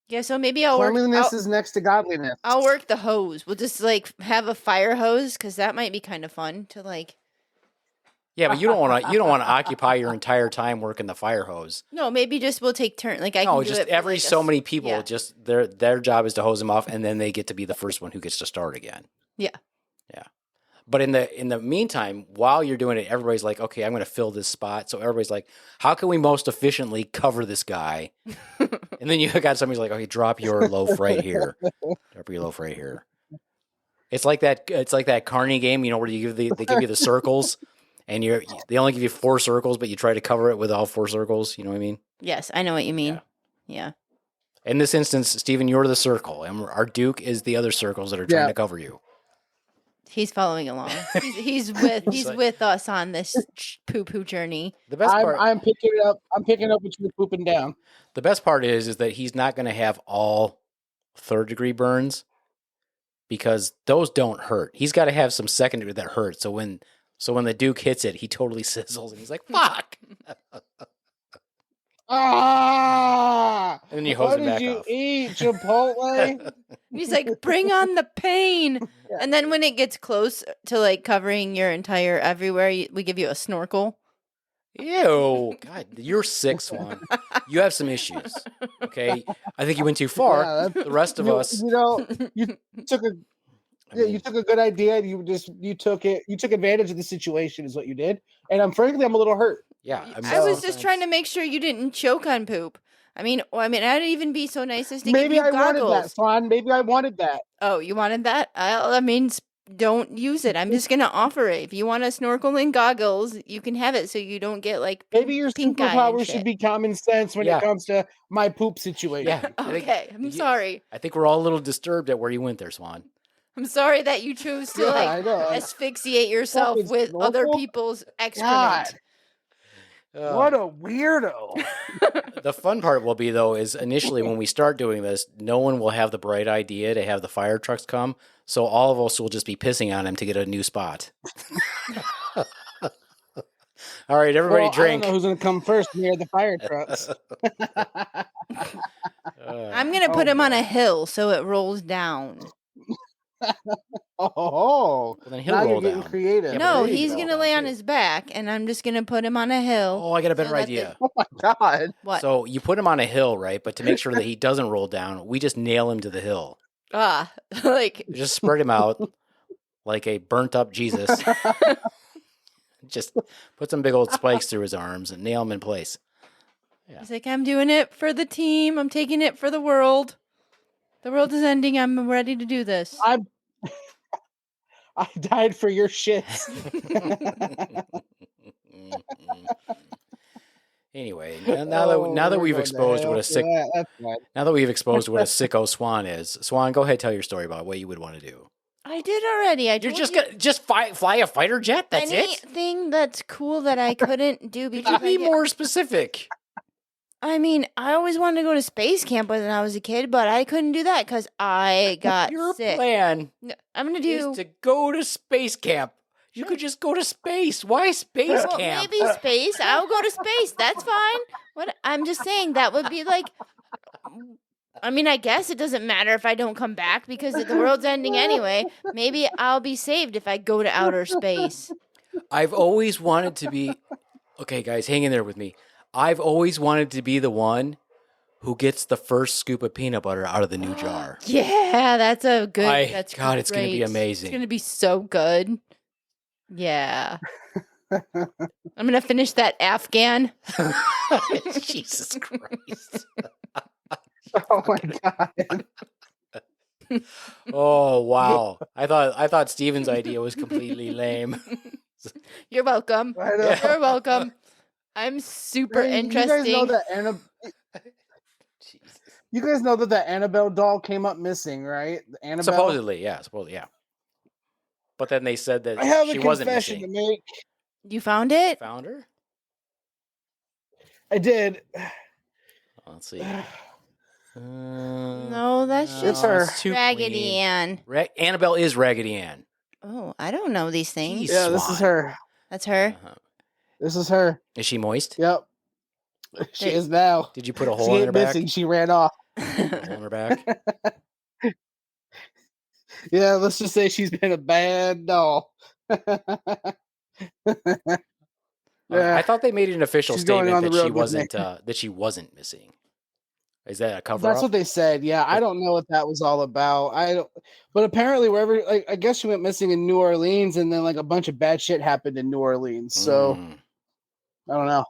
Yeah, so maybe I'll Cleanliness is next to godliness. I'll work the hose. We'll just like have a fire hose because that might be kind of fun to like. Yeah, but you don't want to occupy your entire time working the fire hose. No, maybe just we'll take turns. Like every so many people. Just their job is to hose them off, and then they get to be the first one who gets to start again. Yeah. Yeah. But in the meantime, while you're doing it, everybody's like, okay, I'm going to fill this spot. So everybody's like, how can we most efficiently cover this guy? And then you got somebody's like, okay, drop your loaf right here. Drop your loaf right here. It's like that Carney game, where they give you the circles, and they only give you 4 circles, but you try to cover it with all 4 circles. You know what I mean? Yes, I know what you mean. Yeah. In this instance, Stephen, you're the circle, and our Duke is the other circles that are trying to cover you. He's following along. He's with us on this poo-poo journey. The best part, I'm picking it up. I'm picking up what you're pooping down. The best part is that he's not going to have all 3rd-degree burns because those don't hurt. He's got to have some 2nd-degree that hurt. So when the Duke hits it, he totally sizzles and he's like, "Fuck!" Ah! And then you hose him back off. What did you eat, Chipotle? He's like, "Bring on the pain!" And then when it gets close to like covering your entire everywhere, we give you a snorkel. Ew! God, you're sick, Swan. You have some issues. Okay, I think you went too far. Yeah, the rest of us, you took a good idea. You took advantage of the situation, is what you did. And I'm a little hurt. Yeah, I was just trying to make sure you didn't choke on poop. I mean, I'd even be so nice as to give you goggles. Maybe I wanted that, Swan. Maybe I wanted that. Oh, you wanted that? That means don't use it. I'm just gonna offer it. If you want a snorkel and goggles, you can have it, so you don't get like maybe your superpower should be common sense when it comes to my poop situation. Yeah. Okay, I'm sorry. I think we're all a little disturbed at where you went there, Swan. I'm sorry that you chose to asphyxiate yourself with other people's excrement. What a weirdo. The fun part will be, though, is initially when we start doing this, no one will have the bright idea to have the fire trucks come. So all of us will just be pissing on him to get a new spot. All right, everybody drink. I don't know who's going to come first near the fire trucks. I'm going to put him on a hill so it rolls down. Oh, Well, then he'll now roll you're getting down. creative. Yeah, but No, then he he's can roll gonna down, lay on too. his back, and I'm just gonna put him on a hill. Oh, I got a better so that idea. Oh my god. What? So you put him on a hill, right? But to make sure that he doesn't roll down, we just nail him to the hill. Like Just spread him out like a burnt up Jesus. Just put some big old spikes through his arms and nail him in place. Yeah. he's like, I'm doing it for the team. I'm taking it for the world. The world is ending. I'm ready to do this. I died for your shits. Anyway, now that we've exposed what a sick now that we've exposed what a sicko Swan is, Swan, go ahead, tell your story about what you would want to do. I did already. I You're told just you gonna fly a fighter jet. That's it. anything that's cool that I couldn't do because Be more specific. I mean, I always wanted to go to space camp when I was a kid, but I couldn't do that because I got Your sick. plan No, I'm gonna do is to go to space camp. You could just go to space. Why space well, camp? maybe space. I'll go to space. That's fine. What I'm just saying that would be like. I mean, I guess it doesn't matter if I don't come back because the world's ending anyway. Maybe I'll be saved if I go to outer space. I've always wanted to be. Okay, guys, hang in there with me. I've always wanted to be the one who gets the first scoop of peanut butter out of the new jar. Yeah, that's a good. That's God, it's going to be great. amazing. It's gonna be so good. Yeah. I'm gonna finish that Afghan. Jesus Christ. Oh my god. Oh wow. I thought Steven's idea was completely lame. You're welcome. I know. You're welcome. I'm super Hey, interesting. You guys know that the Annabelle doll came up missing, right? Annabelle. Supposedly, yeah. But then they said that I have she a wasn't confession missing. to make. You found it? Found her? I did. Let's see. No, that's It's just her. too Raggedy clean. Ann. Annabelle is Raggedy Ann. Oh, I don't know these things. Jeez. Yeah, this is Swan. her. That's her. Uh-huh. This is her. Is she moist? Yep. She Hey. is now. Did you put a She hole in her ain't back? missing. She ran off. A hole in her back? Yeah, let's just say she's been a bad doll. Yeah. I thought they made an official She's going statement on the road with me. that she wasn't missing. Is that a cover That's up? what they said. Yeah, I don't know what that was all about. I don't, but apparently wherever, like, I guess she went missing in New Orleans, and then like a bunch of bad shit happened in New Orleans. So I don't know.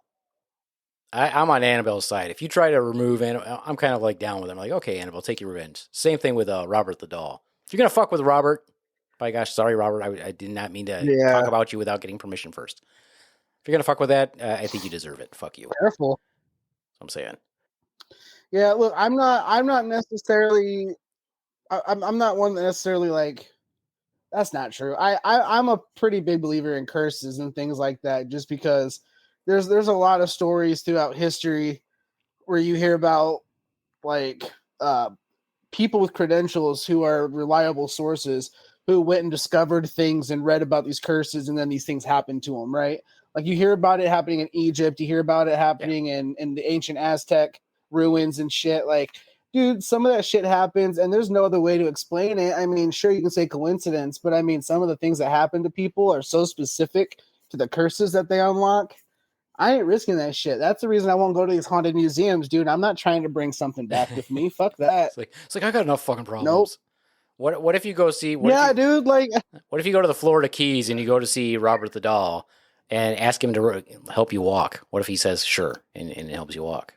I'm on Annabelle's side. If you try to remove Annabelle, I'm kind of like down with them. Like, okay, Annabelle, take your revenge. Same thing with Robert the doll. If you're gonna fuck with Robert, by gosh, sorry, Robert, I did not mean to talk about you without getting permission first. If you're gonna fuck with that, I think you deserve it. Fuck you. Careful. I'm saying. Yeah, look, I'm not necessarily. I'm not one that necessarily like. That's not true. I'm a pretty big believer in curses and things like that, just because there's a lot of stories throughout history where you hear about like people with credentials who are reliable sources who went and discovered things and read about these curses, and then these things happened to them, right? Like you hear about it happening in Egypt, you hear about it happening in the ancient Aztec ruins and shit. Like, dude, some of that shit happens, and there's no other way to explain it. I mean, sure, you can say coincidence, but I mean, some of the things that happen to people are so specific to the curses that they unlock. I ain't risking that shit. That's the reason I won't go to these haunted museums, dude. I'm not trying to bring something back with me. Fuck that. It's like I got enough fucking problems. Nope. What if you go see? Dude. Like, what if you go to the Florida Keys and you go to see Robert the doll and ask him to help you walk? What if he says sure and helps you walk?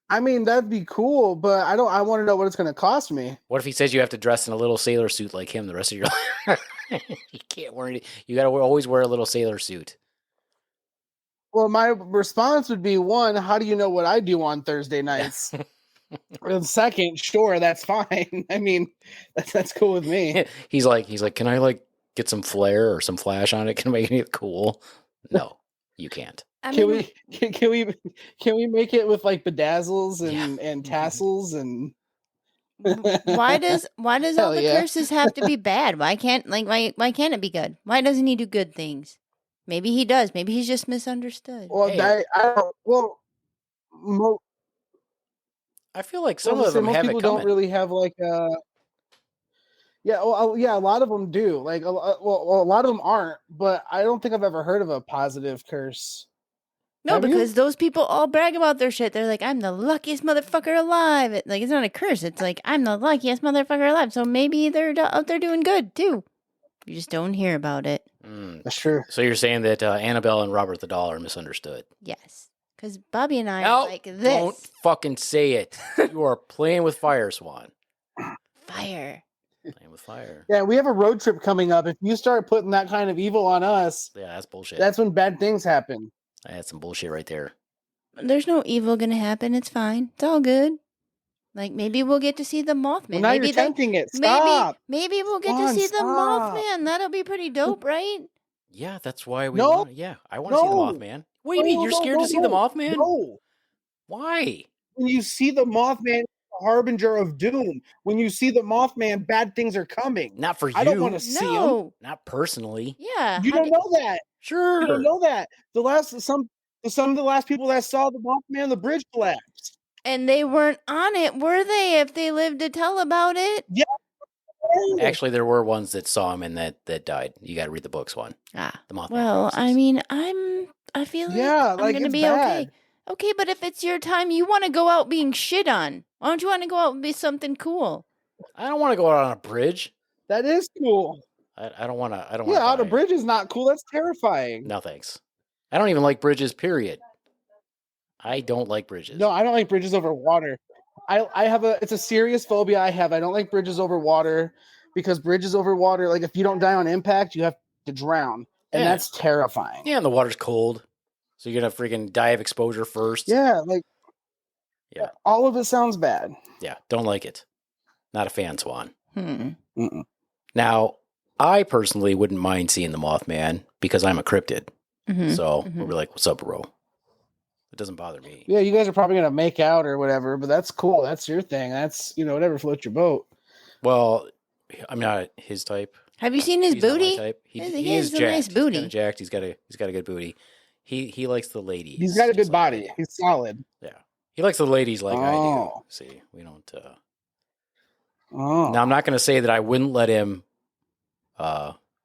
I mean, that'd be cool, but I want to know what it's going to cost me. What if he says you have to dress in a little sailor suit like him the rest of your life? You can't wear it. You got to always wear a little sailor suit. Well, my response would be, one, how do you know what I do on Thursday nights? And second, sure, that's fine. I mean, that's cool with me. He's like, can I like get some flair or some flash on it? Can I make it cool? No, you can't. Can we make it with like bedazzles and tassels and why does all the curses have to be bad? Why can't it be good? Why doesn't he do good things? Maybe he does. Maybe he's just misunderstood. Well, I feel like some of them most have people it coming. don't really have like Yeah, well, yeah, a lot of them do. Like, a lot of them aren't. But I don't think I've ever heard of a positive curse. No, Have you? because those people all brag about their shit. They're like, I'm the luckiest motherfucker alive. Like, it's not a curse. It's like, I'm the luckiest motherfucker alive. So maybe they're out there doing good, too. You just don't hear about it. That's true. So you're saying that Annabelle and Robert the Doll are misunderstood? Yes. Because Bobby and I No, are like this. don't fucking say it. You are playing with fire, Swan. Fire. Playing with fire. Yeah, we have a road trip coming up. If you start putting that kind of evil on us, Yeah, that's bullshit. that's when bad things happen. That's some bullshit right there. There's no evil going to happen. It's fine. It's all good. Like, maybe we'll get to see the Mothman. Well, now maybe you're tempting it. Stop. Maybe we'll get Swan, to see stop. the Mothman. That'll be pretty dope, right? Yeah, that's why we No. want. Yeah, I want to see the No. Mothman. What do you mean? You're scared to see the Mothman? No. Why? When you see the Mothman, it's a harbinger of doom. When you see the Mothman, bad things are coming. Not for you. I don't want to see him. No. Not personally. Yeah. You don't know that. Sure. You don't know that. Some of the last people that saw the Mothman, the bridge collapsed. And they weren't on it, were they? If they lived to tell about it? Yeah. Actually, there were ones that saw him and that died. You got to read the books one. Ah. The Mothman. Well, Prophecies. I mean, I feel like I'm like, gonna it's be bad. okay. Okay, but if it's your time, you want to go out being shit on. Why don't you want to go out and be something cool? I don't want to go out on a bridge. That is cool. I don't want to. I don't. Yeah, wanna on a die. bridge is not cool. That's terrifying. No thanks. I don't even like bridges. Period. I don't like bridges. No, I don't like bridges over water. It's a serious phobia I have. I don't like bridges over water because bridges over water, like if you don't die on impact, you have to drown. And Yeah. that's terrifying. Yeah, and the water's cold, so you're gonna freaking die of exposure first. Yeah, like Yeah. all of it sounds bad. Yeah, don't like it. Not a fan, Swan. Mm-mm. Now, I personally wouldn't mind seeing the Mothman because I'm a cryptid. Mhm. So Mhm. we'll be like, "What's up, bro?" It doesn't bother me. Yeah, you guys are probably gonna make out or whatever, but that's cool. That's your thing. That's whatever floats your boat. Well, I'm not his type. Have you seen his He's not my booty? type. He He has is a jacked. nice He's booty. kinda jacked. He's got a good booty. He likes the ladies. He's got a just good like body. I do. He's solid. Yeah, he likes the ladies like I do. Oh. See, we don't. Oh. Now, I'm not going to say that I wouldn't let him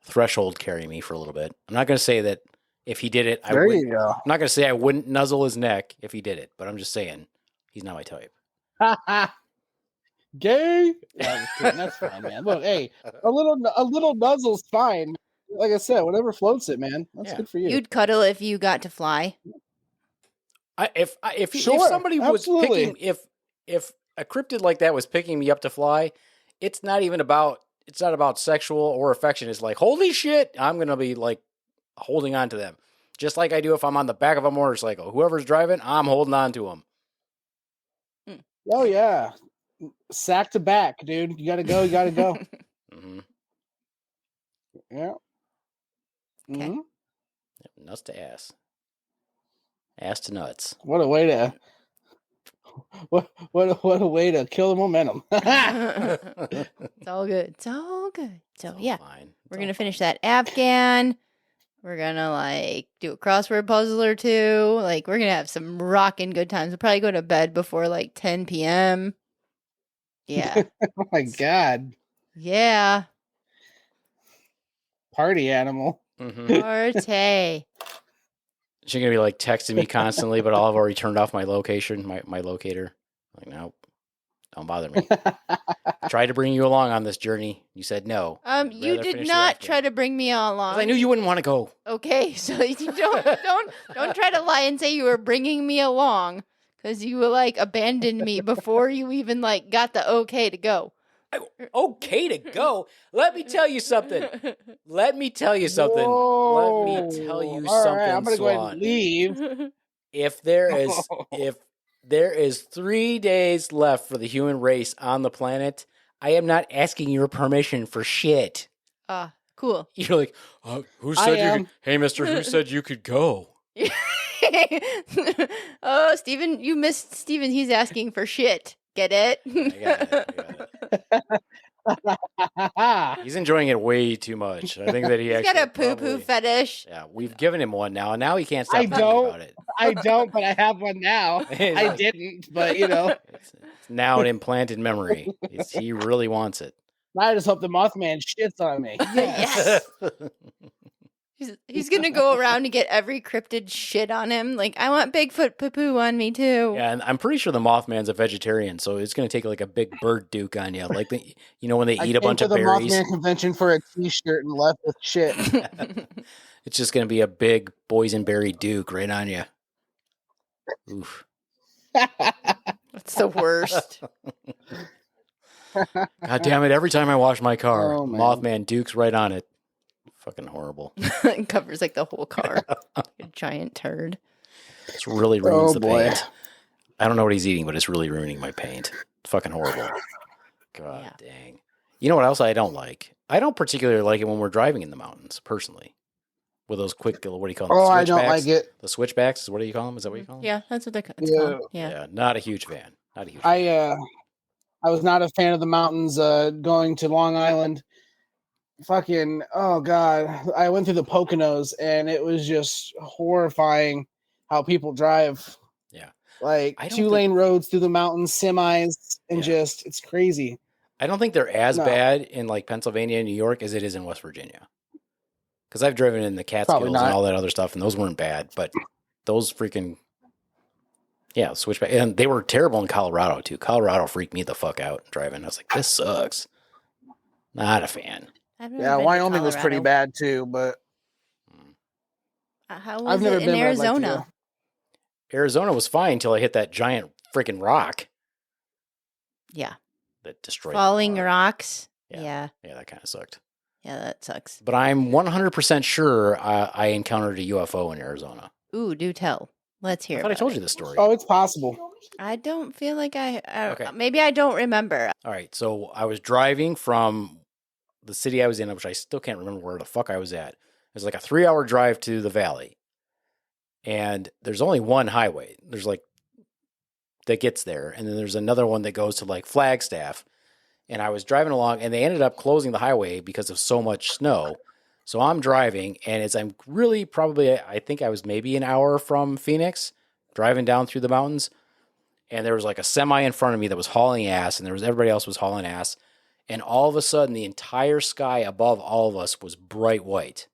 threshold carry me for a little bit. I'm not going to say that if he did it, I There wouldn't. you go. I'm not going to say I wouldn't nuzzle his neck if he did it, but I'm just saying he's not my type. Gay? Yeah, I'm just kidding. That's fine, man. Look, hey, a little nuzzle's fine. Like I said, whatever floats it, man. That's Yeah. good for you. You'd cuddle if you got to fly. If Sure, somebody was absolutely. picking, if a cryptid like that was picking me up to fly, it's not about sexual or affection. It's like, holy shit, I'm going to be like holding on to them. Just like I do if I'm on the back of a motorcycle. Whoever's driving, I'm holding on to them. Oh yeah, sack to back, dude. You gotta go. You gotta go. Mm-hmm. Yeah. Okay. Mhm. Nuts to ass. Ass to nuts. What a way to. What a way to kill the momentum. It's all good. It's all good. So It's all yeah, fine. we're gonna finish that Afghan. We're gonna like do a crossword puzzle or two. Like we're gonna have some rocking good times. We'll probably go to bed before like 10 p.m. Yeah. Oh my god, Yeah. party animal. Mm-hmm. Forte. She's gonna be like texting me constantly, but I'll have already turned off my location, my locator. Like, nope, don't bother me. Tried to bring you along on this journey. You said no. You did not try to bring me along. I knew you wouldn't want to go. Okay, so you don't try to lie and say you were bringing me along because you like abandoned me before you even like got the okay to go. Okay to go. Let me tell you something. Let me tell you something. Whoa. Let me tell you All something, right, I'm gonna go ahead Swan. and leave. If there is 3 days left for the human race on the planet, I am not asking your permission for shit. Cool. You're like, who said you am. could? Hey, mister, who said you could go? Oh, Steven, you missed Steven. He's asking for shit. Get it? I got it. He's enjoying it way too much. I think that He's actually got a poo-poo probably- fetish. Yeah, we've given him one now, and now he can't stop I thinking don't. about it. I don't, but I have one now. It's I like- didn't, but It's now an implanted memory. He really wants it. I just hope the Mothman shits on me. Yes. He's gonna go around and get every cryptid shit on him. Like, I want Bigfoot poo on me too. Yeah, and I'm pretty sure the Mothman's a vegetarian, so it's going to take like a big bird duke on you, like when they eat a bunch of I came to berries. the Mothman convention for a T-shirt and left with shit. It's just going to be a big boysenberry duke right on you. Oof. That's the worst. God damn it! Every time I wash my car, Oh, man. Mothman dukes right on it. Fucking horrible. It covers like the whole car. A giant turd. It's really ruins the boy. paint. I don't know what he's eating, but it's really ruining my paint. Fucking horrible. God dang. You know what else I don't like? I don't particularly like it when we're driving in the mountains, personally. With those quick, what do you call them? Oh, I don't like it. The switchbacks? What do you call them? Is that what you call them? Yeah, that's what it's called. Yeah. Not a huge fan. Not a huge fan. I was not a fan of the mountains going to Long Island. Fucking, oh God. I went through the Poconos and it was just horrifying how people drive. Yeah. Like 2-lane roads through the mountains, semis, and just, it's crazy. I don't think they're as bad in like Pennsylvania and New York as it is in West Virginia. Because I've driven in the Catskills and all that other stuff, and those weren't bad. But those freaking, switchback. And they were terrible in Colorado, too. Colorado freaked me the fuck out driving. I was like, this sucks. Not a fan. Yeah, Wyoming was pretty bad, too, but how was it in Arizona? Arizona was fine until I hit that giant freaking rock. Yeah. That destroyed falling rocks. Yeah, that kind of sucked. Yeah, that sucks. But I'm 100% sure I encountered a UFO in Arizona. Ooh, do tell. Let's hear. I thought I told you this story. Oh, it's possible. I don't feel like Okay. Maybe I don't remember. All right, so I was driving from the city I was in, which I still can't remember where the fuck I was at. It was like a 3-hour drive to the valley. And there's only one highway. There's like, that gets there. And then there's another one that goes to like Flagstaff. And I was driving along and they ended up closing the highway because of so much snow. So I'm driving and I'm really probably, I think I was maybe an hour from Phoenix, driving down through the mountains. And there was like a semi in front of me that was hauling ass and everybody else was hauling ass. And all of a sudden the entire sky above all of us was bright white.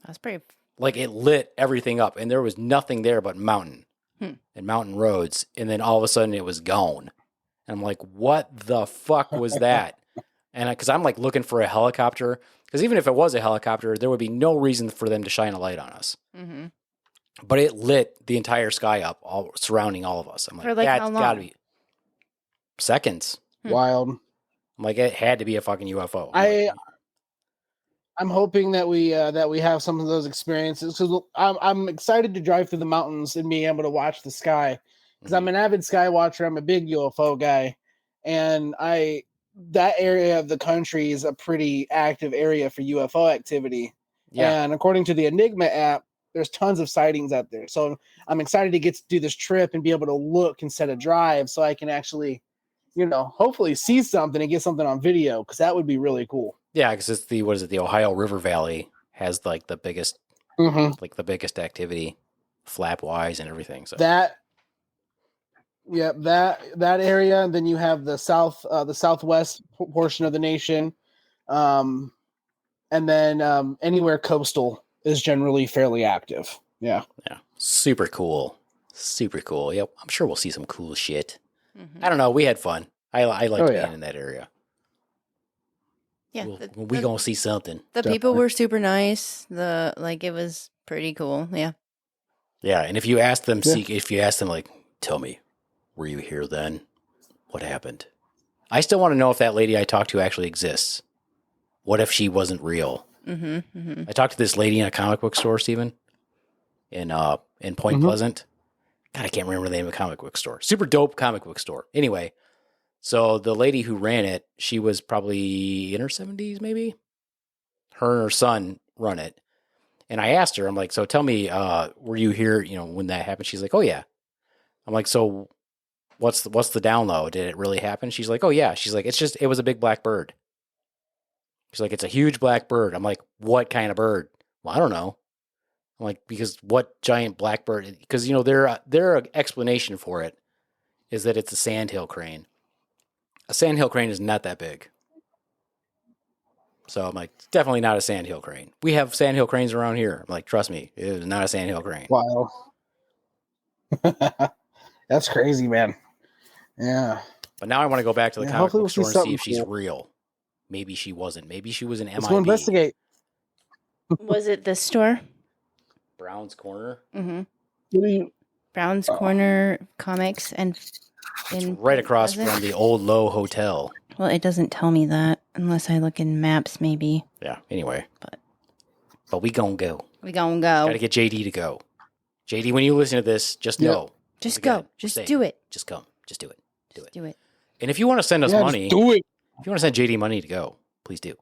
That's pretty. Like it lit everything up and there was nothing there but mountain and mountain roads. And then all of a sudden it was gone. And I'm like, what the fuck was that? And because I'm like looking for a helicopter, because even if it was a helicopter, there would be no reason for them to shine a light on us. Mm-hmm. But it lit the entire sky up, all surrounding all of us. I'm like, that's got to be seconds. Wild. I'm like, it had to be a fucking UFO. I'm hoping that we have some of those experiences because I'm excited to drive through the mountains and being able to watch the sky. Because I'm an avid sky watcher. I'm a big UFO guy. And that area of the country is a pretty active area for UFO activity. Yeah. And according to the Enigma app, there's tons of sightings out there. So I'm excited to get to do this trip and be able to look instead of drive so I can actually, hopefully see something and get something on video because that would be really cool. Yeah, because it's the Ohio River Valley has like the biggest, the biggest activity flap wise and everything. So that area, and then you have the southwest portion of the nation, and then anywhere coastal is generally fairly active. Yeah, super cool. Yep, I'm sure we'll see some cool shit. I don't know. We had fun. I liked being in that area. Yeah, we gonna see something. The people were super nice. It was pretty cool. Yeah. Yeah, and if you ask them, like, tell me, were you here then? What happened? I still want to know if that lady I talked to actually exists. What if she wasn't real? I talked to this lady in a comic book store, Stephen, in Point Pleasant. God, I can't remember the name of the comic book store. Super dope comic book store. Anyway, so the lady who ran it, she was probably in her 70s, maybe. Her and her son run it. And I asked her, I'm like, so tell me, were you here, when that happened? She's like, oh, yeah. I'm like, so what's the down low? Did it really happen? She's like, oh, yeah. She's like, it was a big black bird. She's like, it's a huge black bird. I'm like, what kind of bird? Well, I don't know. I'm like, because what giant black bird? Because, their explanation for it is that it's a sandhill crane. A sandhill crane is not that big. So I'm like, definitely not a sandhill crane. We have sandhill cranes around here. I'm like, trust me, it is not a sandhill crane. Wow. That's crazy, man. Yeah. But now I want to go back to the comic Hopefully book we'll see store and see something if she's cool. real. Maybe she wasn't. Maybe she was an Let's go MIB. investigate. Was it this store? Brown's Corner. Mm-hmm. What do you? Brown's Corner Comics and It's right across was it? from the Old Low Hotel. Well, it doesn't tell me that unless I look in maps, maybe. Yeah. Anyway, But we gonna go. we gonna go. Got to get JD to go. JD, when you listen to this, just Yep. know. Just Again, go. Just say, do it. Just come. Just do it. Do Just it. do it. And if you want to send us Yeah, money, just do it. if you want to send JD money to go, please do. You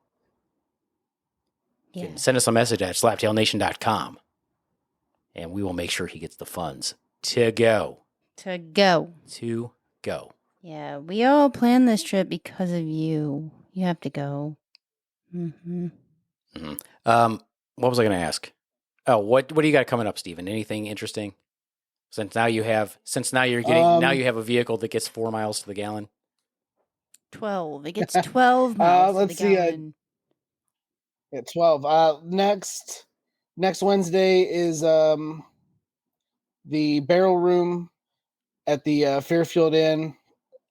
Yeah. can send us a message at slaptailnation.com, and we will make sure he gets the funds to go. To go. To go. Yeah, we all planned this trip because of you. You have to go. Mm-hmm. What was I going to ask? Oh, what do you got coming up, Steven? Anything interesting? Now you have a vehicle that gets 4 miles to the gallon. 12. It gets 12 miles let's to the see, gallon. At 12. Next Wednesday is the Barrel Room at the Fairfield Inn,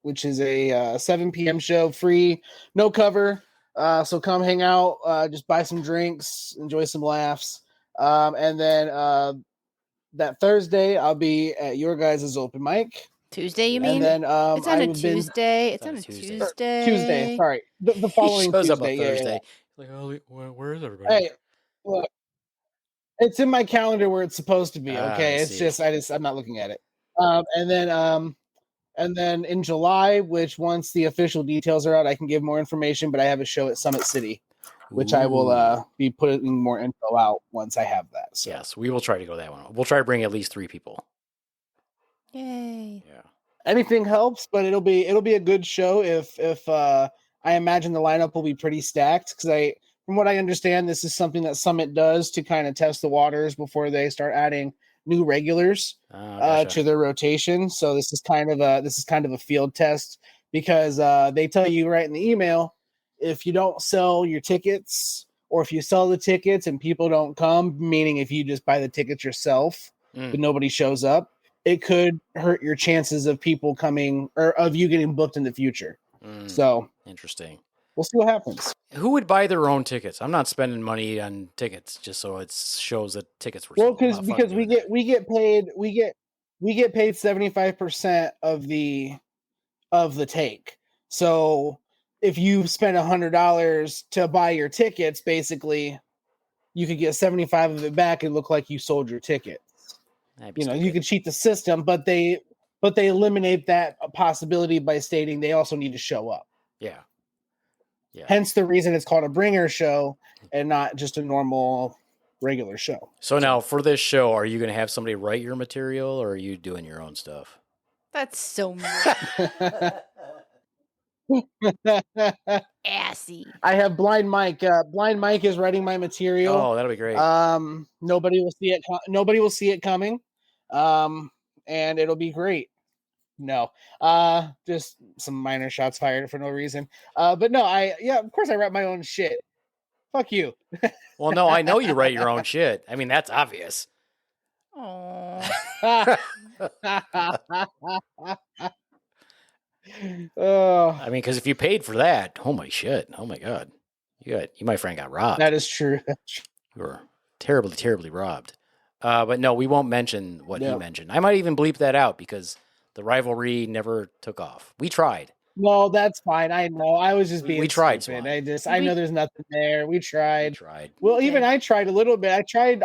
which is a 7 p.m. show, free, no cover. So come hang out, just buy some drinks, enjoy some laughs. And then that Thursday, I'll be at your guys' open mic. Tuesday, you mean? And then it's on a Tuesday. It's on a Tuesday. Tuesday. Tuesday, sorry. The following He shows Tuesday. up on Thursday. Yeah. Like, oh, where is everybody? Hey, look, it's in my calendar where it's supposed to be. Okay, I it's see. I'm not looking at it. And then in July, which once the official details are out, I can give more information. But I have a show at Summit City, which I will be putting more info out once I have that. So. Yes, we will try to go that one. We'll try to bring at least 3 people. Yay. Yeah. Anything helps, but it'll be a good show if I imagine the lineup will be pretty stacked because from what I understand, this is something that Summit does to kind of test the waters before they start adding new regulars Gotcha. to their rotation. So this is kind of a field test because they tell you right in the email, if you don't sell your tickets or if you sell the tickets and people don't come, meaning if you just buy the tickets yourself but nobody shows up, it could hurt your chances of people coming or of you getting booked in the future. So interesting. We'll see what happens. Who would buy their own tickets? I'm not spending money on tickets just so it shows that tickets were Well, sold. because we get paid 75% of the take. So if you spend $100 to buy your tickets, basically you could get 75 of it back and look like you sold your ticket. You could cheat the system, but they eliminate that possibility by stating they also need to show up. Yeah. Hence the reason it's called a bringer show and not just a normal regular show. So now for this show, are you going to have somebody write your material or are you doing your own stuff? That's so assy. I have Blind Mike. Blind Mike is writing my material. Oh, that'll be great. Nobody will see it. Nobody will see it coming. And it'll be great. No, just some minor shots fired for no reason. But no, of course I write my own shit. Fuck you. Well, no, I know you write your own shit. I mean, that's obvious. Oh. I mean, because if you paid for that, oh my shit, oh my god, you my friend got robbed. That is true. You were terribly, terribly robbed. But no, we won't mention what he mentioned. I might even bleep that out because the rivalry never took off. We tried. No, that's fine. I know. I was just being. We tried. Stupid. I know there's nothing there. We tried. We tried. Well, even I tried a little bit. I tried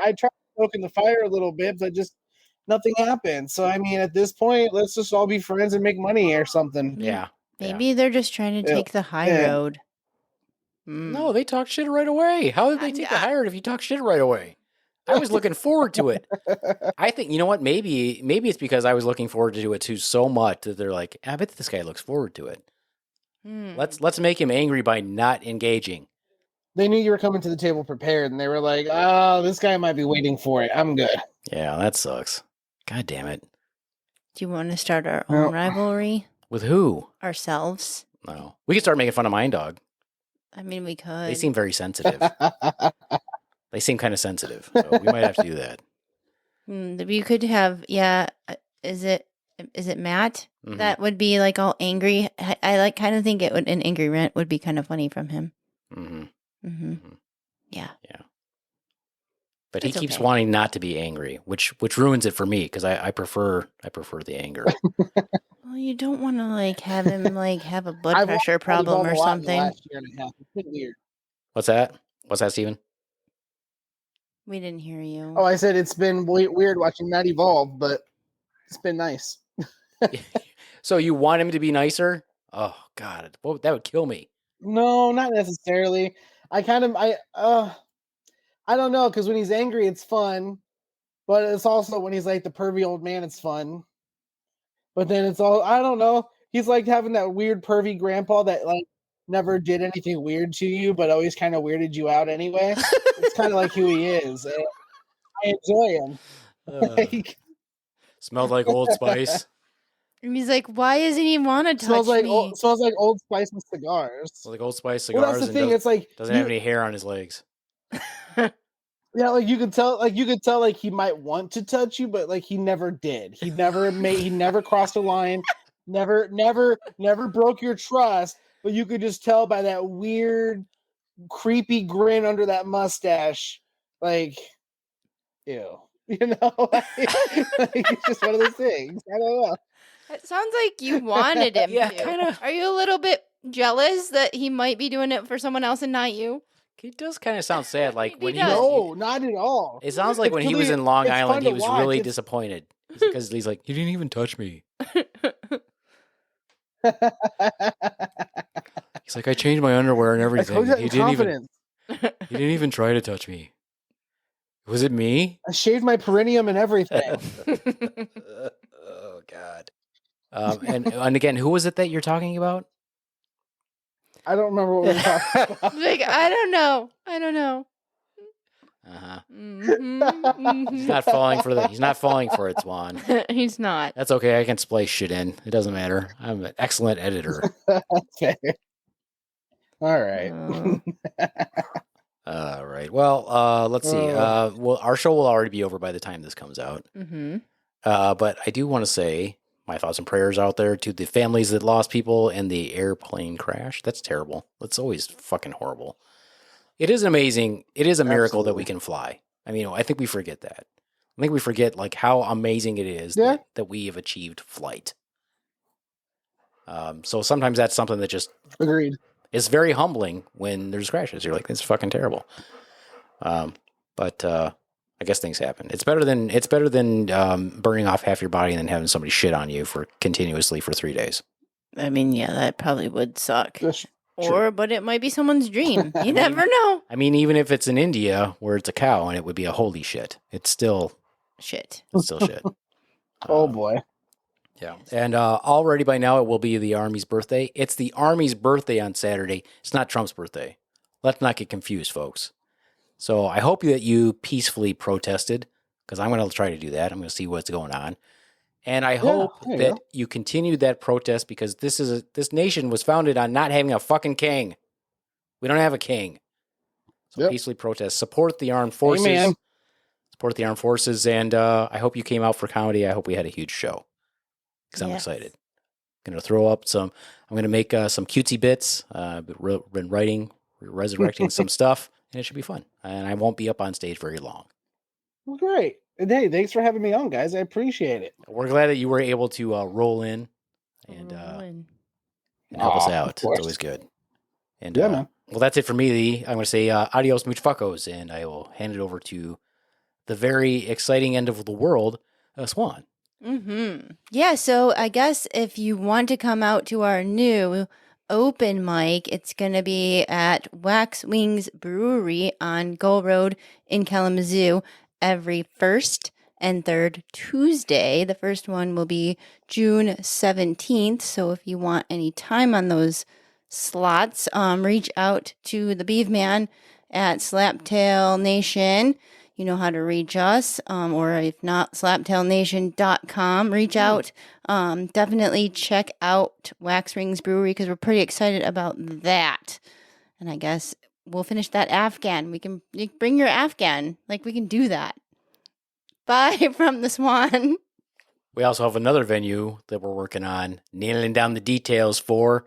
poking the fire a little bit, but just nothing happened. So I mean, at this point, let's just all be friends and make money or something. Yeah. Maybe they're just trying to take the high road. No, they talk shit right away. How did they take the high road if you talk shit right away? I was looking forward to it. I think, you know what? Maybe it's because I was looking forward to it too so much that they're like, I bet this guy looks forward to it. Let's make him angry by not engaging. They knew you were coming to the table prepared, and they were like, "Oh, this guy might be waiting for it. I'm good." Yeah, that sucks. God damn it. Do you want to start our own rivalry? With who? Ourselves. No. We can start making fun of Mind Dog. I mean, we could. They seem very sensitive. They seem kind of sensitive, so we might have to do that. We could have, is it Matt? Mhm. That would be like all angry. I like kind of think an angry rant would be kind of funny from him. Yeah. But he It's keeps okay. wanting not to be angry, which ruins it for me because I prefer the anger. Well, you don't want to like have him like have a blood I've pressure watched problem Evolve or a lot in the something. last year and a half. It's been weird. What's that? What's that, Steven? We didn't hear you. Oh, I said it's been weird watching Matt evolve, but it's been nice. So you want him to be nicer? Oh God, that would kill me. No, not necessarily. I don't know, because when he's angry, it's fun, but it's also when he's like the pervy old man, it's fun. But then it's all, I don't know. He's like having that weird pervy grandpa that like never did anything weird to you, but always kind of weirded you out anyway. It's kind of like who he is. And I enjoy him. Like, Smelled like Old Spice. And he's like, why doesn't he want to touch smells like me? smells like Old Spice with cigars. Like Old Spice cigars. Well, that's the and thing. It's like doesn't have any hair on his legs. yeah, like you could tell like he might want to touch you, but like he never did. He never crossed a line, never broke your trust, but you could just tell by that weird, creepy grin under that mustache, like, ew. You know, like, it's just one of those things. I don't know. It sounds like you wanted him Yeah, to. kinda. Are you a little bit jealous that he might be doing it for someone else and not you? He does kind of sound sad. Like when He he does. was. No, not at all. It sounds like It's when he was really- in Long it's Island, fun he to was watch. really It's- disappointed because he's like, you didn't even touch me. He's like, I changed my underwear and I everything. told you that He in didn't even. confidence. He didn't even try to touch me. Was it me? I shaved my perineum and everything. Oh God. And again, who was it that you're talking about? I don't remember what we were talking about. Like, I don't know. Uh-huh. Mhm, He's mhm. not falling for that. He's not falling for it, Swan. He's not. That's okay. I can splice shit in. It doesn't matter. I'm an excellent editor. Okay. All right. All right. Well, let's see. Well, our show will already be over by the time this comes out. Mm-hmm. But I do want to say my thoughts and prayers out there to the families that lost people in the airplane crash. That's terrible. That's always fucking horrible. It is amazing. It is a miracle that we can fly. I mean, I think we forget that. I think we forget like how amazing it is that we have achieved flight. So sometimes that's something that just Agreed. is very humbling when there's crashes. You're like, this is fucking terrible. But I guess things happen. It's better than burning off half your body and then having somebody shit on you for continuously for 3 days. I mean, yeah, that probably would suck. That's But it might be someone's dream. You never know. I mean, even if it's in India where it's a cow and it would be a holy shit, it's still Shit. shit. Oh boy. Yeah. And already by now it will be the Army's birthday. It's the Army's birthday on Saturday. It's not Trump's birthday. Let's not get confused, folks. So I hope that you peacefully protested, because I'm going to try to do that. I'm going to see what's going on. And I hope there you that go. you continue that protest, because this nation was founded on not having a fucking king. We don't have a king. So peacefully protest. Support the armed forces. Amen. Support the armed forces. And I hope you came out for comedy. I hope we had a huge show, because I'm Yes. excited. I'm going to throw up I'm going to make some cutesy bits. Been writing, resurrecting some stuff, and it should be fun. And I won't be up on stage very long. Well, great. And hey, thanks for having me on, guys. I appreciate it. We're glad that you were able to roll in and help us out. It's always good. And Yeah, man. well, that's it for me, Lee. I'm going to say adios, mooch fuckos, and I will hand it over to the very exciting end of the world, Swan. Mm-hmm. Yeah, so I guess if you want to come out to our new open mic, it's going to be at Wax Wings Brewery on Gull Road in Kalamazoo every first and third Tuesday. The first one will be June 17th. So if you want any time on those slots, reach out to the Beaveman at Slaptail Nation. You know how to reach us, or if not, slaptailnation.com. Reach out. Definitely check out Wax Rings Brewery, because we're pretty excited about that. And I guess we'll finish that Afghan. You can bring your Afghan. Like, we can do that. Bye from the Swan. We also have another venue that we're working on, nailing down the details for,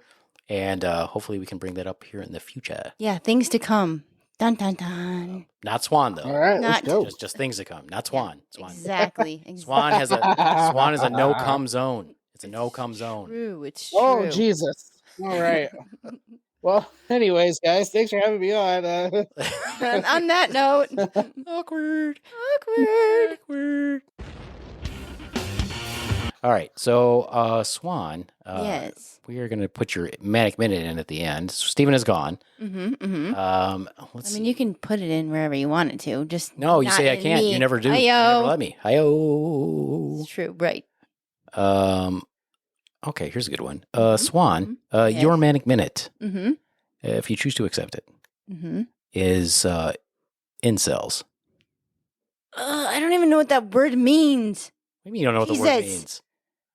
and hopefully we can bring that up here in the future. Yeah, things to come. Dun, dun, dun. Not Swan, though. All right, let's Not- go. Just things to come. Not Swan. Swan. Exactly. Swan is a no-come zone. It's a no-come zone. True. It's true. Oh, Jesus. All right. Well, anyways, guys, thanks for having me on. And on that note, Awkward. awkward. All right, so Swan, Yes. we are going to put your manic minute in at the end. So Stephen is gone. Let's I mean, you can put it in wherever you want it to. Just No, you not say I in can't. me. You never do. You Hi-yo. never let me. Hi-yo. It's true, right? Okay, here's a good one. Mhm. Swan, Yes. your manic minute, Mm-hmm. if you choose to accept it, Mm-hmm. is incels. I don't even know what that word means. What do you mean you don't know what the word Jesus. means?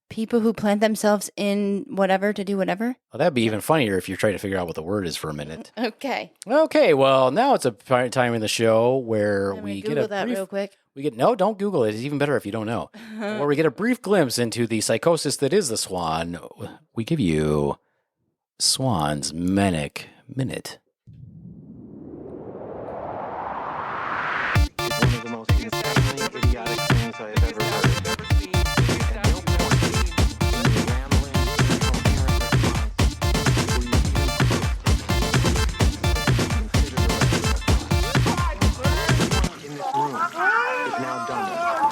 People who plant themselves in whatever to do whatever. Well, that'd be even funnier if you're trying to figure out what the word is for a minute. Okay. Okay, well, now it's a time in the show where I'm gonna we get Google a that brief, real quick. no, don't Google it. It's even better if you don't know. Where we get a brief glimpse into the psychosis that is the Swan. We give you Swan's manic minute. It's one of the most insanely idiotic things I have ever heard. At no point in your rambling, incoherent response will you even consider the in this room is now done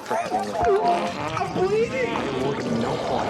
for having listened to me. I award you no point,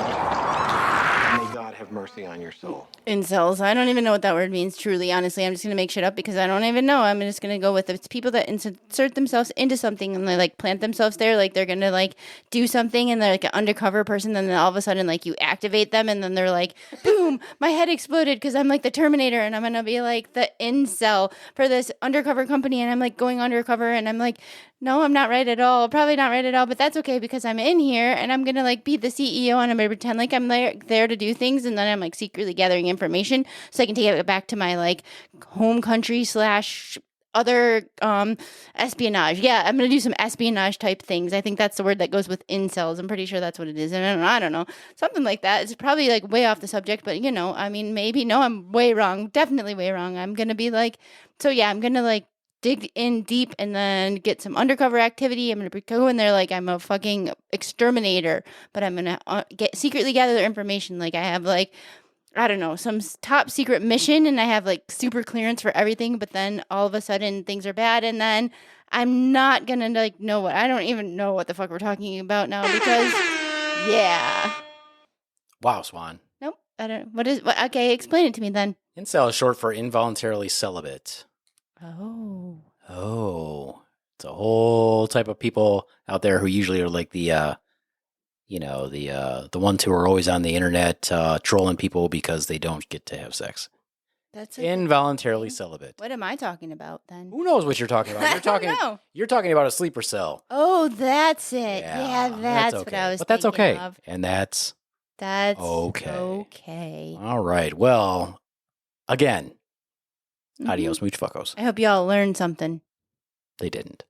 and may God have mercy on your soul. Incels. I don't even know what that word means, truly. Honestly, I'm just going to make shit up because I don't even know. I'm just going to go with it. It's people that insert themselves into something and they like plant themselves there. Like they're going to like do something and they're like an undercover person. And then all of a sudden, like you activate them and then they're like, boom, my head exploded because I'm like the Terminator and I'm going to be like the incel for this undercover company. And I'm like going undercover and I'm like, no, I'm not right at all. Probably not right at all, but that's okay because I'm in here and I'm going to like be the CEO and I'm going to pretend like I'm there to do things. And then I'm like secretly gathering information so I can take it back to my like home country / other espionage. Yeah, I'm going to do some espionage type things. I think that's the word that goes with incels. I'm pretty sure that's what it is. And I don't know. Something like that. It's probably like way off the subject, but you know, I mean, maybe. No, I'm way wrong. Definitely way wrong. I'm going to be like, so yeah, I'm going to like dig in deep and then get some undercover activity. I'm going to go in there like I'm a fucking exterminator, but I'm going to secretly gather their information. Like I have like, I don't know, some top secret mission and I have like super clearance for everything, but then all of a sudden things are bad and then I'm not going to like know what, I don't even know what the fuck we're talking about now because yeah. Wow, Swan. Nope. I don't, okay, explain it to me then. Incel is short for involuntarily celibate. Oh. It's a whole type of people out there who usually are like the ones who are always on the internet trolling people because they don't get to have sex. That's Involuntarily celibate. What am I talking about then? Who knows what you're talking about? I don't know. You're talking about a sleeper cell. Oh, that's it. Yeah, that's what okay. I was But that's thinking okay. of. And that's okay. Okay. All right. Well, again, Mhm. adios, mooch fuckos. I hope y'all learned something. They didn't.